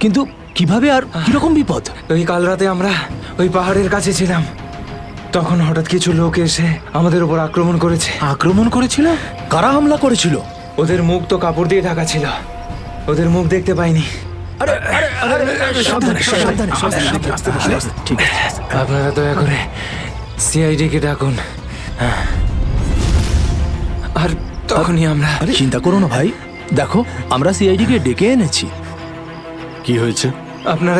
S20: কিন্তু কিভাবে আর কিরকম বিপদ?
S4: ওই কাল রাতে আমরা ওই পাহাড়ের কাছে ছিলাম, তখন হঠাৎ কিছু লোক এসে আমাদের উপর আক্রমণ করেছে।
S20: আক্রমণ করেছিল? কারা হামলা করেছিল?
S4: ওদের মুখ তো কাপড় দিয়ে ঢাকা ছিল, ওদের মুখ দেখতে পাইনি।
S20: ঠিক আছে,
S4: আপনারা দয়া করে সিআইডি কে ডাকুন। আর তখনই আমরা।
S20: চিন্তা করো না ভাই, দেখো আমরা সিআইডি কে ডেকে এনেছি।
S8: কি হয়েছে?
S4: আপনারা